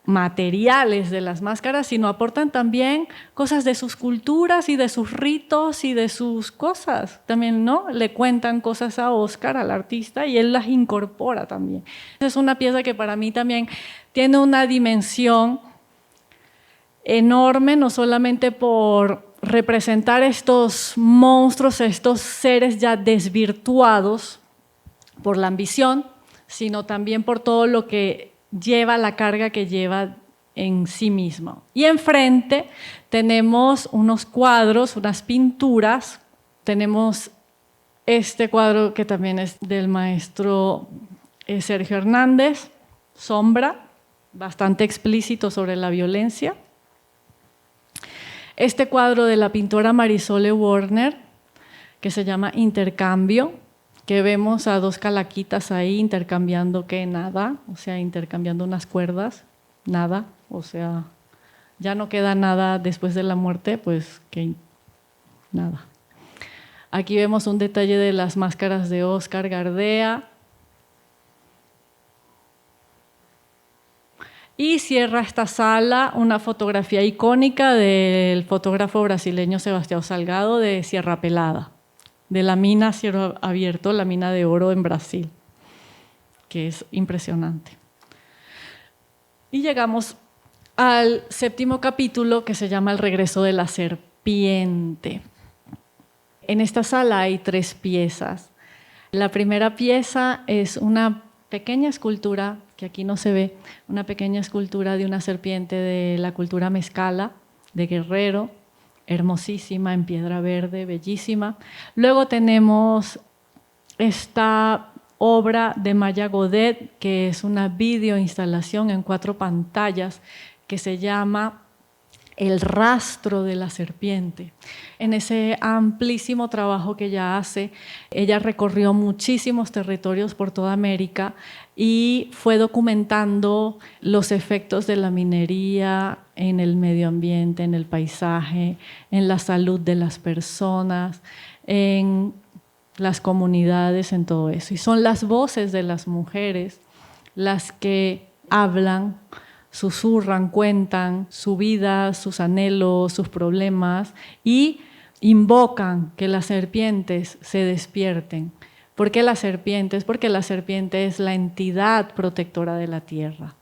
Speaker 2: materiales de las máscaras, sino aportan también cosas de sus culturas y de sus ritos y de sus cosas. También, ¿no? Le cuentan cosas a Óscar, al artista, y él las incorpora también. Es una pieza que para mí también tiene una dimensión enorme, no solamente por representar estos monstruos, estos seres ya desvirtuados por la ambición, sino también por todo lo que lleva, la carga que lleva en sí mismo. Y enfrente tenemos unos cuadros, unas pinturas. Tenemos este cuadro que también es del maestro Sergio Hernández, Sombra, bastante explícito sobre la violencia. Este cuadro de la pintora Marisol E. Werner, que se llama Intercambio, que vemos a dos calaquitas ahí intercambiando ¿qué? Nada, o sea, intercambiando unas cuerdas, nada, o sea, ya no queda nada después de la muerte, pues que nada. Aquí vemos un detalle de las máscaras de Óscar Gardea. Y cierra esta sala una fotografía icónica del fotógrafo brasileño Sebastião Salgado de Sierra Pelada, de la mina Cielo Abierto, la mina de oro en Brasil, que es impresionante. Y llegamos al 7º capítulo, que se llama El regreso de la serpiente. En esta sala hay 3 piezas. La primera pieza es una pequeña escultura, que aquí no se ve, una pequeña escultura de una serpiente de la cultura mezcala, de Guerrero, hermosísima, en piedra verde, bellísima. Luego tenemos esta obra de Maya Godet, que es una videoinstalación en 4 pantallas, que se llama El rastro de la serpiente. En ese amplísimo trabajo que ella hace, ella recorrió muchísimos territorios por toda América y fue documentando los efectos de la minería en el medio ambiente, en el paisaje, en la salud de las personas, en las comunidades, en todo eso. Y son las voces de las mujeres las que hablan, susurran, cuentan su vida, sus anhelos, sus problemas y invocan que las serpientes se despierten. ¿Por qué las serpientes? Porque la serpiente es la entidad protectora de la tierra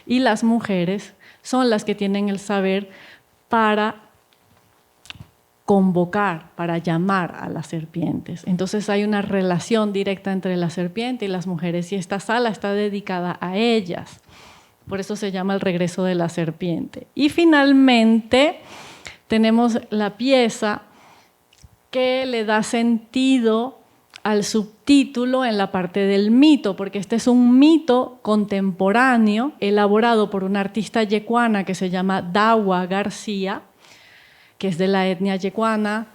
Speaker 2: y las mujeres son las que tienen el saber para convocar, para llamar a las serpientes. Entonces hay una relación directa entre la serpiente y las mujeres y esta sala está dedicada a ellas. Por eso se llama El regreso de la serpiente. Y finalmente tenemos la pieza que le da sentido al subtítulo en la parte del mito, porque este es un mito contemporáneo elaborado por una artista yecuana que se llama Dawa García, que es de la etnia yecuana,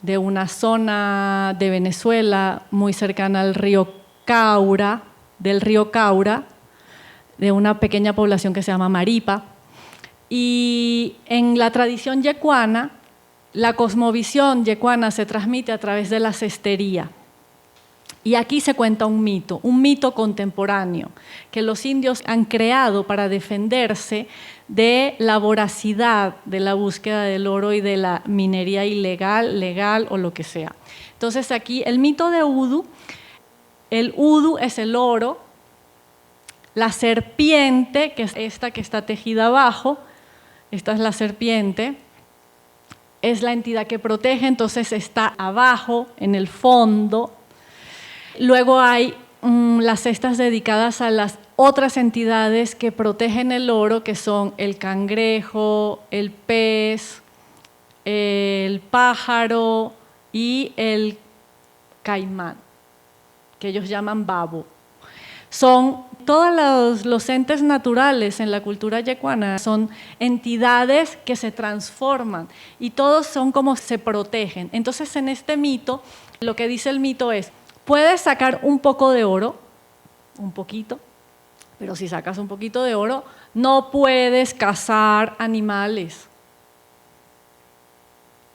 Speaker 2: de una zona de Venezuela muy cercana al río Caura, de una pequeña población que se llama Maripa. Y en la tradición yecuana, la cosmovisión yecuana se transmite a través de la cestería. Y aquí se cuenta un mito contemporáneo, que los indios han creado para defenderse de la voracidad de la búsqueda del oro y de la minería ilegal, legal o lo que sea. Entonces aquí el mito de Udu, el Udu es el oro, la serpiente, que es esta que está tejida abajo, esta es la serpiente, es la entidad que protege, entonces está abajo, en el fondo. Luego hay las cestas dedicadas a las otras entidades que protegen el oro, que son el cangrejo, el pez, el pájaro y el caimán, que ellos llaman babo. Son todos los entes naturales en la cultura yecuana, son entidades que se transforman y todos son como se protegen. Entonces en este mito, lo que dice el mito es: puedes sacar un poco de oro, un poquito, pero si sacas un poquito de oro, no puedes cazar animales,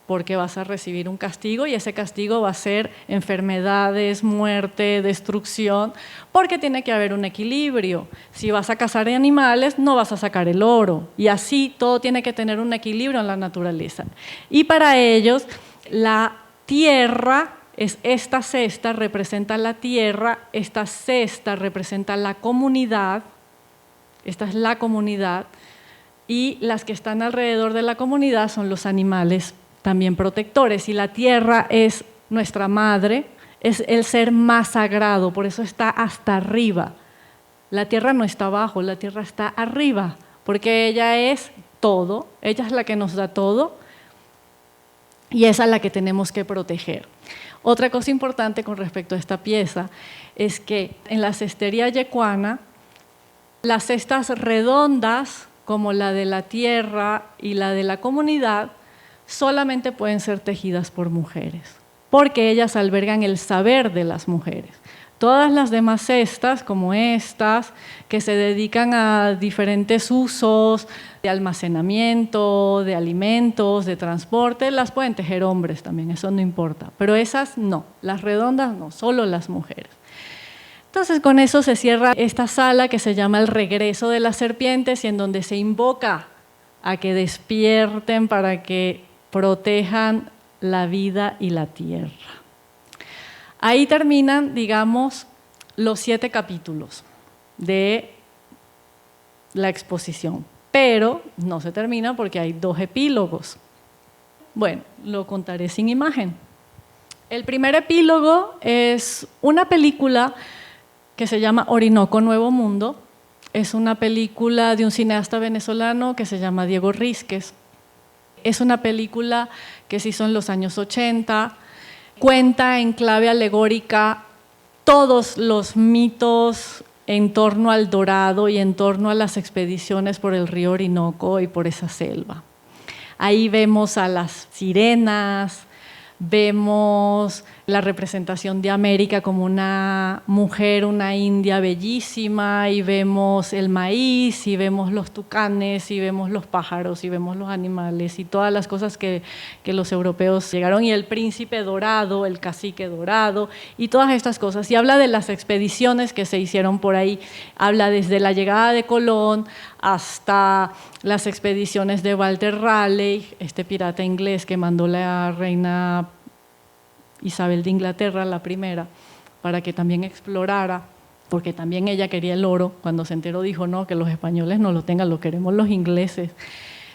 Speaker 2: porque vas a recibir un castigo y ese castigo va a ser enfermedades, muerte, destrucción, porque tiene que haber un equilibrio. Si vas a cazar animales, no vas a sacar el oro, y así todo tiene que tener un equilibrio en la naturaleza. Y para ellos, la tierra es esta cesta, representa la tierra, esta cesta representa la comunidad, esta es la comunidad, y las que están alrededor de la comunidad son los animales también protectores, y la tierra es nuestra madre, es el ser más sagrado, por eso está hasta arriba. La tierra no está abajo, la tierra está arriba, porque ella es todo, ella es la que nos da todo, y esa es la que tenemos que proteger. Otra cosa importante con respecto a esta pieza es que en la cestería yecuana, las cestas redondas, como la de la tierra y la de la comunidad, solamente pueden ser tejidas por mujeres, porque ellas albergan el saber de las mujeres. Todas las demás cestas, como estas, que se dedican a diferentes usos de almacenamiento, de alimentos, de transporte, las pueden tejer hombres también, eso no importa. Pero esas no, las redondas no, solo las mujeres. Entonces con eso se cierra esta sala que se llama El regreso de las serpientes, y en donde se invoca a que despierten para que protejan la vida y la tierra. Ahí terminan, digamos, los 7 capítulos de la exposición. Pero no se termina porque hay 2 epílogos. Bueno, lo contaré sin imagen. El primer epílogo es una película que se llama Orinoco Nuevo Mundo. Es una película de un cineasta venezolano que se llama Diego Rísquez. Es una película que se hizo en los años 80. Cuenta en clave alegórica todos los mitos en torno al Dorado y en torno a las expediciones por el río Orinoco y por esa selva. Ahí vemos a las sirenas, vemos la representación de América como una mujer, una india bellísima, y vemos el maíz, y vemos los tucanes, y vemos los pájaros, y vemos los animales, y todas las cosas que los europeos llegaron, y el príncipe dorado, el cacique dorado, y todas estas cosas. Y habla de las expediciones que se hicieron por ahí, habla desde la llegada de Colón hasta las expediciones de Walter Raleigh, este pirata inglés que mandó la reina Isabel de Inglaterra, la primera, para que también explorara, porque también ella quería el oro. Cuando se enteró dijo, no, que los españoles no lo tengan, lo queremos los ingleses.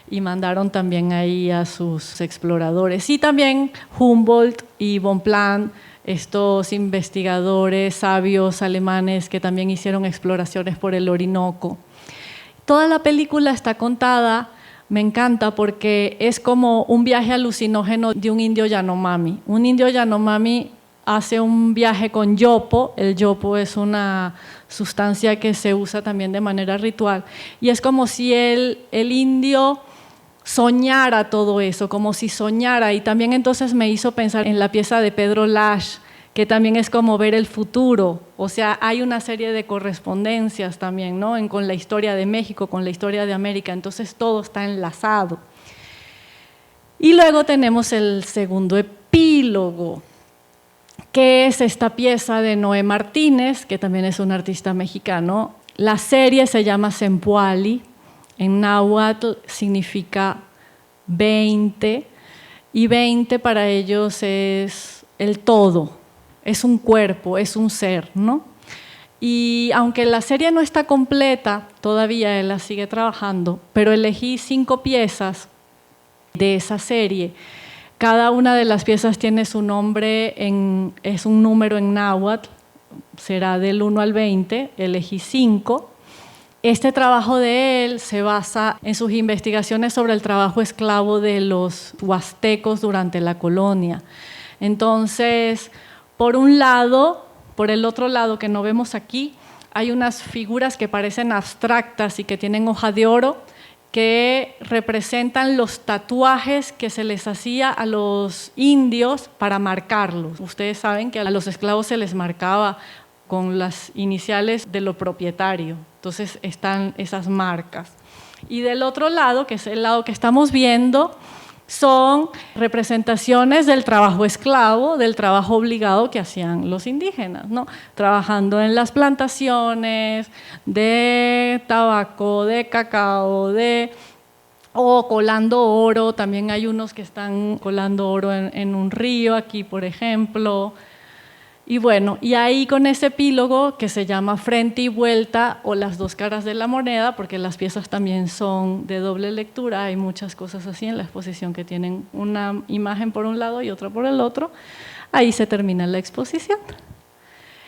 Speaker 2: Y mandaron también ahí a sus exploradores. Y también Humboldt y Bonpland, estos investigadores sabios alemanes que también hicieron exploraciones por el Orinoco. Toda la película está contada, me encanta, porque es como un viaje alucinógeno de un indio Yanomami. Un indio Yanomami hace un viaje con yopo. El yopo es una sustancia que se usa también de manera ritual. Y es como si el indio soñara todo eso, como si soñara. Y también entonces me hizo pensar en la pieza de Pedro Lash, que también es como ver el futuro. O sea, hay una serie de correspondencias también, ¿no? Con la historia de México, con la historia de América, entonces todo está enlazado. Y luego tenemos el segundo epílogo, que es esta pieza de Noé Martínez, que también es un artista mexicano. La serie se llama Zempoali, en náhuatl significa 20, y 20 para ellos es el todo. Es un cuerpo, es un ser, ¿no? Y aunque la serie no está completa, todavía él la sigue trabajando, pero elegí 5 piezas de esa serie. Cada una de las piezas tiene su nombre, es un número en náhuatl, será del 1 al 20, elegí 5. Este trabajo de él se basa en sus investigaciones sobre el trabajo esclavo de los huastecos durante la colonia. Entonces, por un lado, por el otro lado que no vemos aquí, hay unas figuras que parecen abstractas y que tienen hoja de oro, que representan los tatuajes que se les hacía a los indios para marcarlos. Ustedes saben que a los esclavos se les marcaba con las iniciales de lo propietario, entonces están esas marcas. Y del otro lado, que es el lado que estamos viendo, son representaciones del trabajo esclavo, del trabajo obligado que hacían los indígenas, ¿no? Trabajando en las plantaciones de tabaco, de cacao, o colando oro. También hay unos que están colando oro en un río, aquí por ejemplo. Y bueno, y ahí con ese epílogo que se llama Frente y Vuelta, o las 2 caras de la moneda, porque las piezas también son de doble lectura, hay muchas cosas así en la exposición que tienen una imagen por un lado y otra por el otro. Ahí se termina la exposición.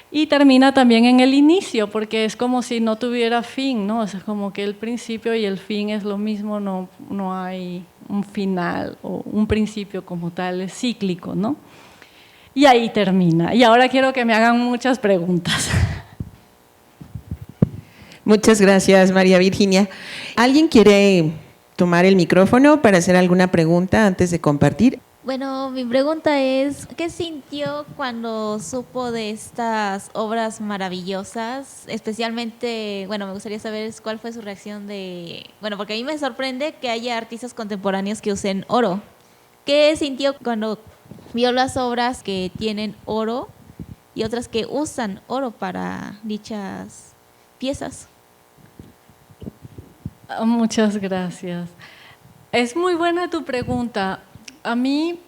Speaker 2: Y termina también en el inicio, porque es como si no tuviera fin, ¿no? O sea, es como que el principio y el fin es lo mismo, no hay un final o un principio como tal, es cíclico, ¿no? Y ahí termina. Y ahora quiero que me hagan muchas preguntas.
Speaker 1: Muchas gracias, María Virginia. ¿Alguien quiere tomar el micrófono para hacer alguna pregunta antes de compartir?
Speaker 3: Bueno, mi pregunta es, ¿qué sintió cuando supo de estas obras maravillosas? Especialmente, bueno, me gustaría saber cuál fue su reacción porque a mí me sorprende que haya artistas contemporáneos que usen oro. ¿Qué sintió cuando vio las obras que tienen oro y otras que usan oro para dichas piezas?
Speaker 2: Muchas gracias. Es muy buena tu pregunta. A mí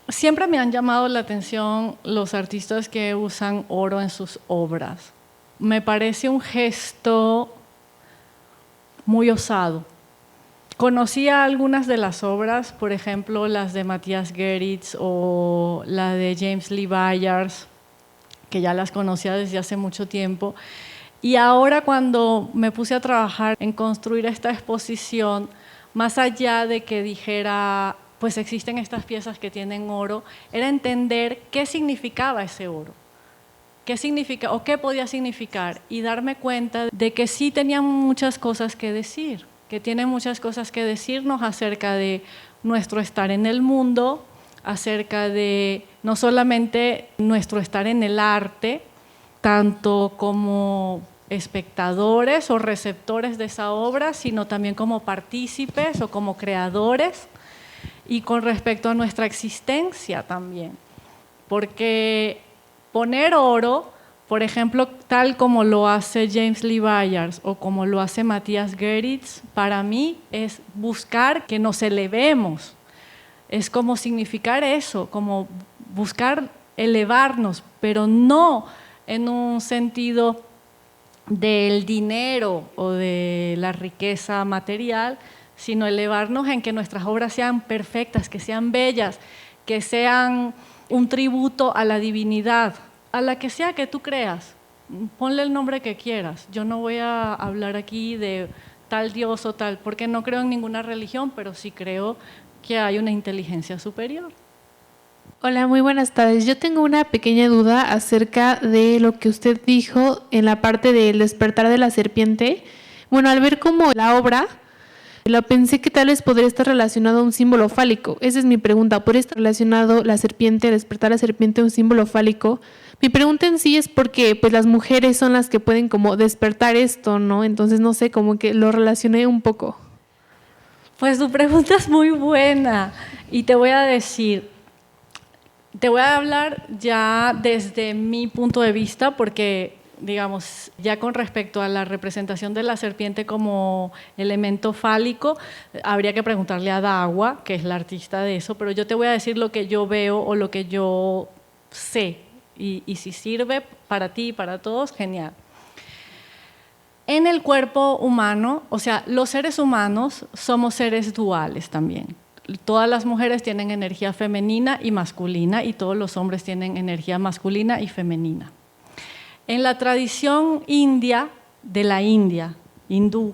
Speaker 2: siempre me han llamado la atención los artistas que usan oro en sus obras. Me parece un gesto muy osado. Conocía algunas de las obras, por ejemplo, las de Matthias Geritz o la de James Lee Byars, que ya las conocía desde hace mucho tiempo. Y ahora cuando me puse a trabajar en construir esta exposición, más allá de que dijera, pues existen estas piezas que tienen oro, era entender qué significaba ese oro, qué significa o qué podía significar, y darme cuenta de que sí tenían muchas cosas que decir, que tienen muchas cosas que decirnos acerca de nuestro estar en el mundo, acerca de no solamente nuestro estar en el arte, tanto como espectadores o receptores de esa obra, sino también como partícipes o como creadores, y con respecto a nuestra existencia también. Porque poner oro, por ejemplo, tal como lo hace James Lee Byars o como lo hace Matthias Geritz, para mí es buscar que nos elevemos. Es como significar eso, como buscar elevarnos, pero no en un sentido del dinero o de la riqueza material, sino elevarnos en que nuestras obras sean perfectas, que sean bellas, que sean un tributo a la divinidad, a la que sea que tú creas. Ponle el nombre que quieras. Yo no voy a hablar aquí de tal dios o tal, porque no creo en ninguna religión, pero sí creo que hay una inteligencia superior.
Speaker 4: Hola, muy buenas tardes. Yo tengo una pequeña duda acerca de lo que usted dijo en la parte del despertar de la serpiente. Bueno, al ver como la obra, lo pensé que tal vez podría estar relacionado a un símbolo fálico. Esa es mi pregunta. ¿Podría estar relacionado la serpiente, despertar la serpiente, a un símbolo fálico? Mi pregunta en sí es porque pues las mujeres son las que pueden como despertar esto, ¿no? Entonces no sé, como que lo relacioné un poco.
Speaker 2: Pues tu pregunta es muy buena y te voy a decir, te voy a hablar ya desde mi punto de vista porque, digamos, ya con respecto a la representación de la serpiente como elemento fálico, habría que preguntarle a Dawa, que es la artista de eso, pero yo te voy a decir lo que yo veo o lo que yo sé y si sirve para ti y para todos, genial. En el cuerpo humano, o sea, los seres humanos somos seres duales también. Todas las mujeres tienen energía femenina y masculina y todos los hombres tienen energía masculina y femenina. En la tradición india, de la India, hindú,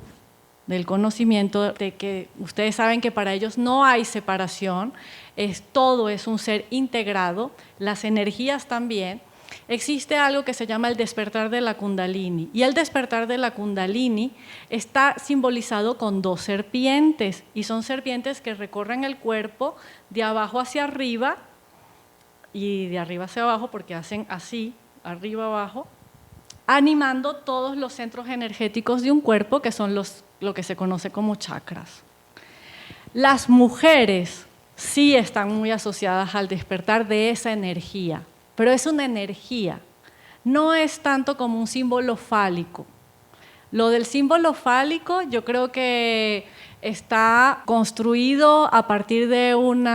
Speaker 2: del conocimiento, de que ustedes saben que para ellos no hay separación, todo es un ser integrado, las energías también. Existe algo que se llama el despertar de la Kundalini, y el despertar de la Kundalini está simbolizado con dos serpientes, y son serpientes que recorren el cuerpo de abajo hacia arriba y de arriba hacia abajo, porque hacen así, arriba abajo, animando todos los centros energéticos de un cuerpo, que son lo que se conoce como chakras. Las mujeres sí están muy asociadas al despertar de esa energía, pero es una energía, no es tanto como un símbolo fálico. Lo del símbolo fálico yo creo que está construido a partir de un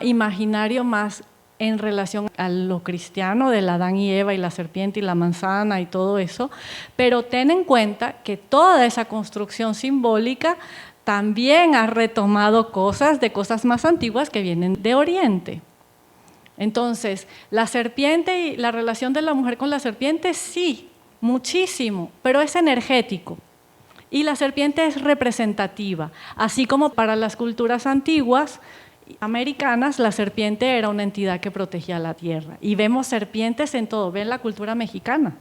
Speaker 2: imaginario más en relación a lo cristiano, del Adán y Eva y la serpiente y la manzana y todo eso, pero ten en cuenta que toda esa construcción simbólica también ha retomado cosas de cosas más antiguas que vienen de Oriente. Entonces, la serpiente y la relación de la mujer con la serpiente, sí, muchísimo, pero es energético. Y la serpiente es representativa, así como para las culturas antiguas americanas, la serpiente era una entidad que protegía la tierra. Y vemos serpientes en todo, ven la cultura mexicana.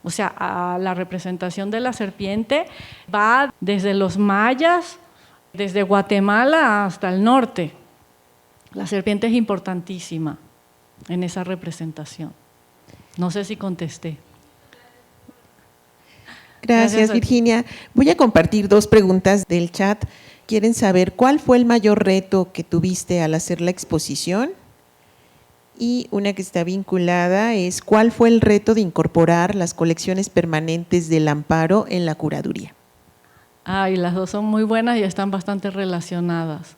Speaker 2: O sea, la representación de la serpiente va desde los mayas, desde Guatemala hasta el norte. La serpiente es importantísima en esa representación. No sé si contesté.
Speaker 1: Gracias, Virginia. Voy a compartir dos preguntas del chat. Quieren saber cuál fue el mayor reto que tuviste al hacer la exposición, y una que está vinculada es ¿cuál fue el reto de incorporar las colecciones permanentes del Amparo en la curaduría?
Speaker 2: Y las dos son muy buenas y están bastante relacionadas.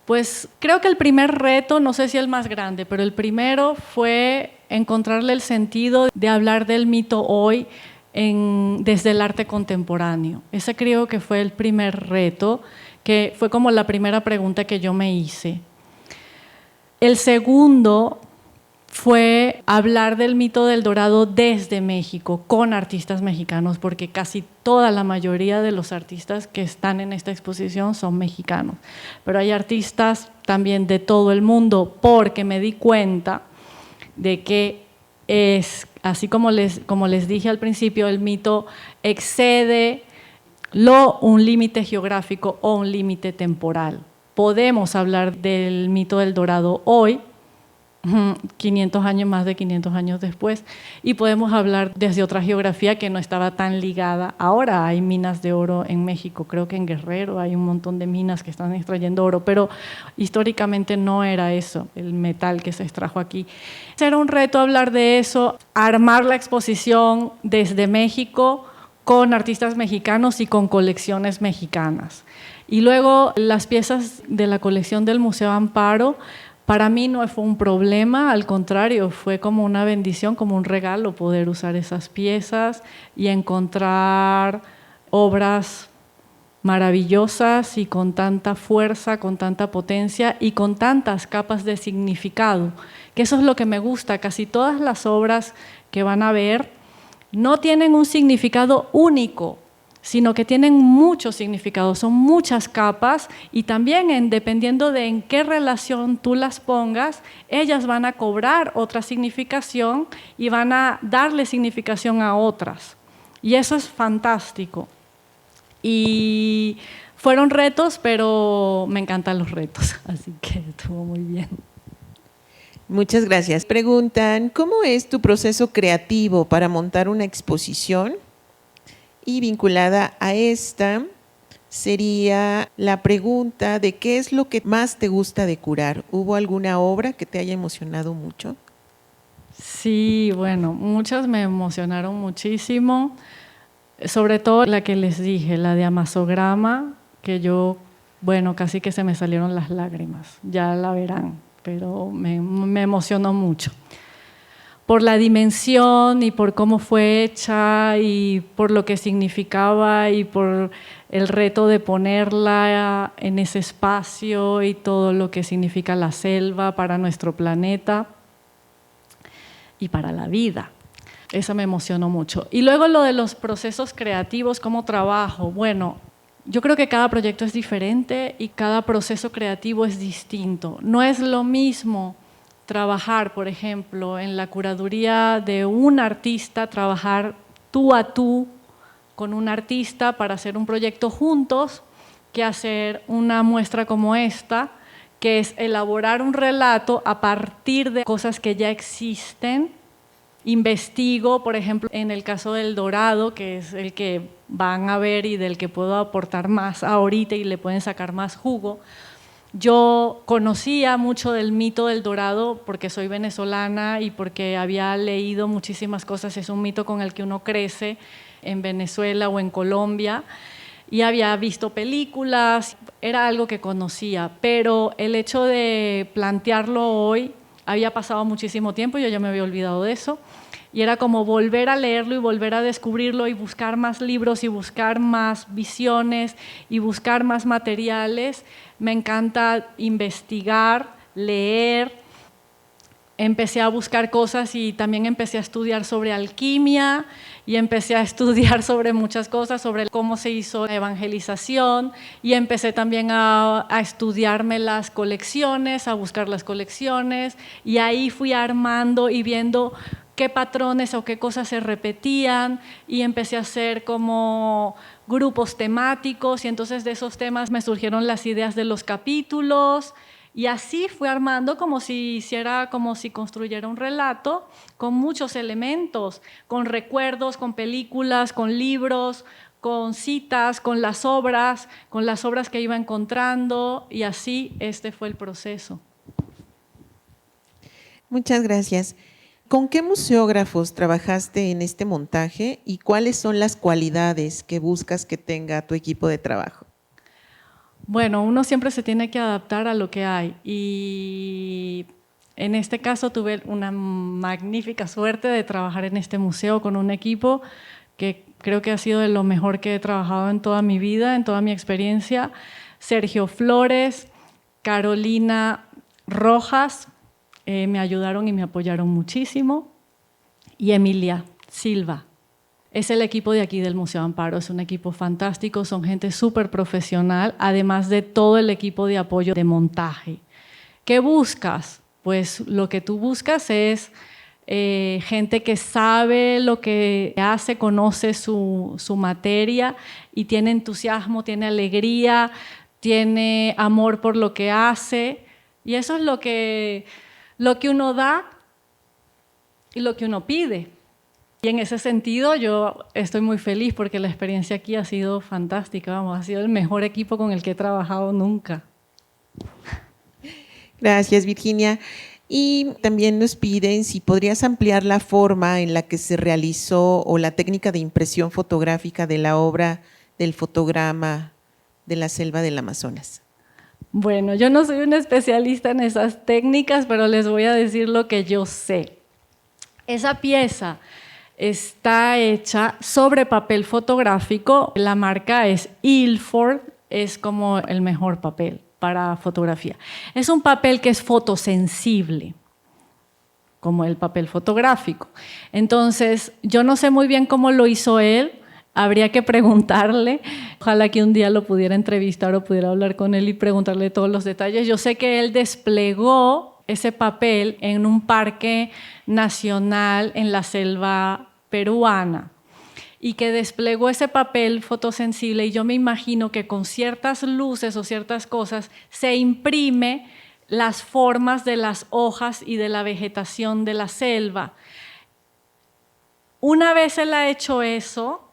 Speaker 2: Pues creo que el primer reto, no sé si el más grande, pero el primero fue encontrarle el sentido de hablar del mito hoy desde el arte contemporáneo. Ese creo que fue el primer reto, que fue como la primera pregunta que yo me hice. El segundo fue hablar del mito del Dorado desde México, con artistas mexicanos, porque casi toda la mayoría de los artistas que están en esta exposición son mexicanos. Pero hay artistas también de todo el mundo, porque me di cuenta de que es, así como les dije al principio, el mito excede un límite geográfico o un límite temporal. Podemos hablar del mito del Dorado hoy, 500 años, más de 500 años después, y podemos hablar desde otra geografía que no estaba tan ligada. Ahora hay minas de oro en México, creo que en Guerrero hay un montón de minas que están extrayendo oro, pero históricamente no era eso, el metal que se extrajo aquí. Era un reto hablar de eso, armar la exposición desde México con artistas mexicanos y con colecciones mexicanas. Y luego las piezas de la colección del Museo Amparo, para mí no fue un problema, al contrario, fue como una bendición, como un regalo poder usar esas piezas y encontrar obras maravillosas y con tanta fuerza, con tanta potencia y con tantas capas de significado, que eso es lo que me gusta. Casi todas las obras que van a ver no tienen un significado único, sino que tienen muchos significados, son muchas capas, y también dependiendo de en qué relación tú las pongas, ellas van a cobrar otra significación y van a darle significación a otras. Y eso es fantástico. Y fueron retos, pero me encantan los retos, así que estuvo muy bien.
Speaker 1: Muchas gracias. Preguntan, ¿cómo es tu proceso creativo para montar una exposición? Y vinculada a esta sería la pregunta de qué es lo que más te gusta de curar. ¿Hubo alguna obra que te haya emocionado mucho?
Speaker 2: Sí, bueno, muchas me emocionaron muchísimo, sobre todo la que les dije, la de Amazograma, que yo, bueno, casi que se me salieron las lágrimas, ya la verán, pero me emocionó mucho. Por la dimensión y por cómo fue hecha y por lo que significaba y por el reto de ponerla en ese espacio y todo lo que significa la selva para nuestro planeta y para la vida. Esa me emocionó mucho. Y luego lo de los procesos creativos, cómo trabajo. Bueno, yo creo que cada proyecto es diferente y cada proceso creativo es distinto. No es lo mismo trabajar, por ejemplo, en la curaduría de un artista, trabajar tú a tú con un artista para hacer un proyecto juntos, que hacer una muestra como esta, que es elaborar un relato a partir de cosas que ya existen. Investigo, por ejemplo, en el caso del Dorado, que es el que van a ver y del que puedo aportar más ahorita y le pueden sacar más jugo. Yo conocía mucho del mito del Dorado porque soy venezolana y porque había leído muchísimas cosas. Es un mito con el que uno crece en Venezuela o en Colombia y había visto películas, era algo que conocía, pero el hecho de plantearlo hoy, había pasado muchísimo tiempo, yo ya me había olvidado de eso, y era como volver a leerlo y volver a descubrirlo y buscar más libros y buscar más visiones y buscar más materiales. Me encanta investigar, leer. Empecé a buscar cosas y también empecé a estudiar sobre alquimia y empecé a estudiar sobre muchas cosas, sobre cómo se hizo la evangelización, y empecé también a estudiarme las colecciones, a buscar las colecciones, y ahí fui armando y viendo qué patrones o qué cosas se repetían, y empecé a hacer como grupos temáticos, y entonces de esos temas me surgieron las ideas de los capítulos, y así fui armando como si construyera un relato con muchos elementos, con recuerdos, con películas, con libros, con citas, con las obras que iba encontrando, y así este fue el proceso.
Speaker 1: Muchas gracias. ¿Con qué museógrafos trabajaste en este montaje y cuáles son las cualidades que buscas que tenga tu equipo de trabajo?
Speaker 2: Bueno, uno siempre se tiene que adaptar a lo que hay, y en este caso tuve una magnífica suerte de trabajar en este museo con un equipo que creo que ha sido de lo mejor que he trabajado en toda mi vida, en toda mi experiencia. Sergio Flores, Carolina Rojas, me ayudaron y me apoyaron muchísimo. Y Emilia Silva. Es el equipo de aquí del Museo Amparo, es un equipo fantástico, son gente súper profesional, además de todo el equipo de apoyo de montaje. ¿Qué buscas? Pues lo que tú buscas es gente que sabe lo que hace, conoce su materia y tiene entusiasmo, tiene alegría, tiene amor por lo que hace, y eso es lo que uno da y lo que uno pide. Y en ese sentido yo estoy muy feliz porque la experiencia aquí ha sido fantástica, vamos, ha sido el mejor equipo con el que he trabajado nunca.
Speaker 1: Gracias, Virginia. Y también nos piden si podrías ampliar la forma en la que se realizó o la técnica de impresión fotográfica de la obra del fotograma de la selva del Amazonas.
Speaker 2: Bueno, yo no soy una especialista en esas técnicas, pero les voy a decir lo que yo sé. Esa pieza está hecha sobre papel fotográfico. La marca es Ilford, es como el mejor papel para fotografía. Es un papel que es fotosensible, como el papel fotográfico. Entonces, yo no sé muy bien cómo lo hizo él, habría que preguntarle. Ojalá que un día lo pudiera entrevistar o pudiera hablar con él y preguntarle todos los detalles. Yo sé que él desplegó ese papel en un parque nacional en la selva peruana y que desplegó ese papel fotosensible, y yo me imagino que con ciertas luces o ciertas cosas se imprime las formas de las hojas y de la vegetación de la selva. Una vez él ha hecho eso,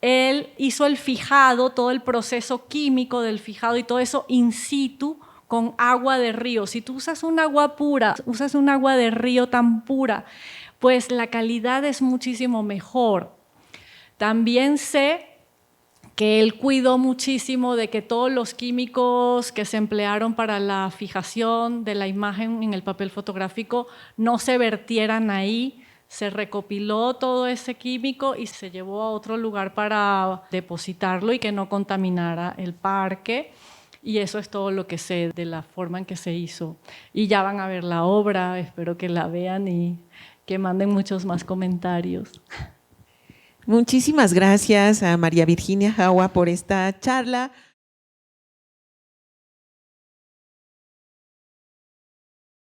Speaker 2: él hizo el fijado, todo el proceso químico del fijado y todo eso in situ con agua de río. Si tú usas un agua pura, usas un agua de río tan pura, pues la calidad es muchísimo mejor. También sé que él cuidó muchísimo de que todos los químicos que se emplearon para la fijación de la imagen en el papel fotográfico no se vertieran ahí. Se recopiló todo ese químico y se llevó a otro lugar para depositarlo y que no contaminara el parque. Y eso es todo lo que sé de la forma en que se hizo. Y ya van a ver la obra, espero que la vean y que manden muchos más comentarios.
Speaker 1: Muchísimas gracias a María Virginia Jaua por esta charla.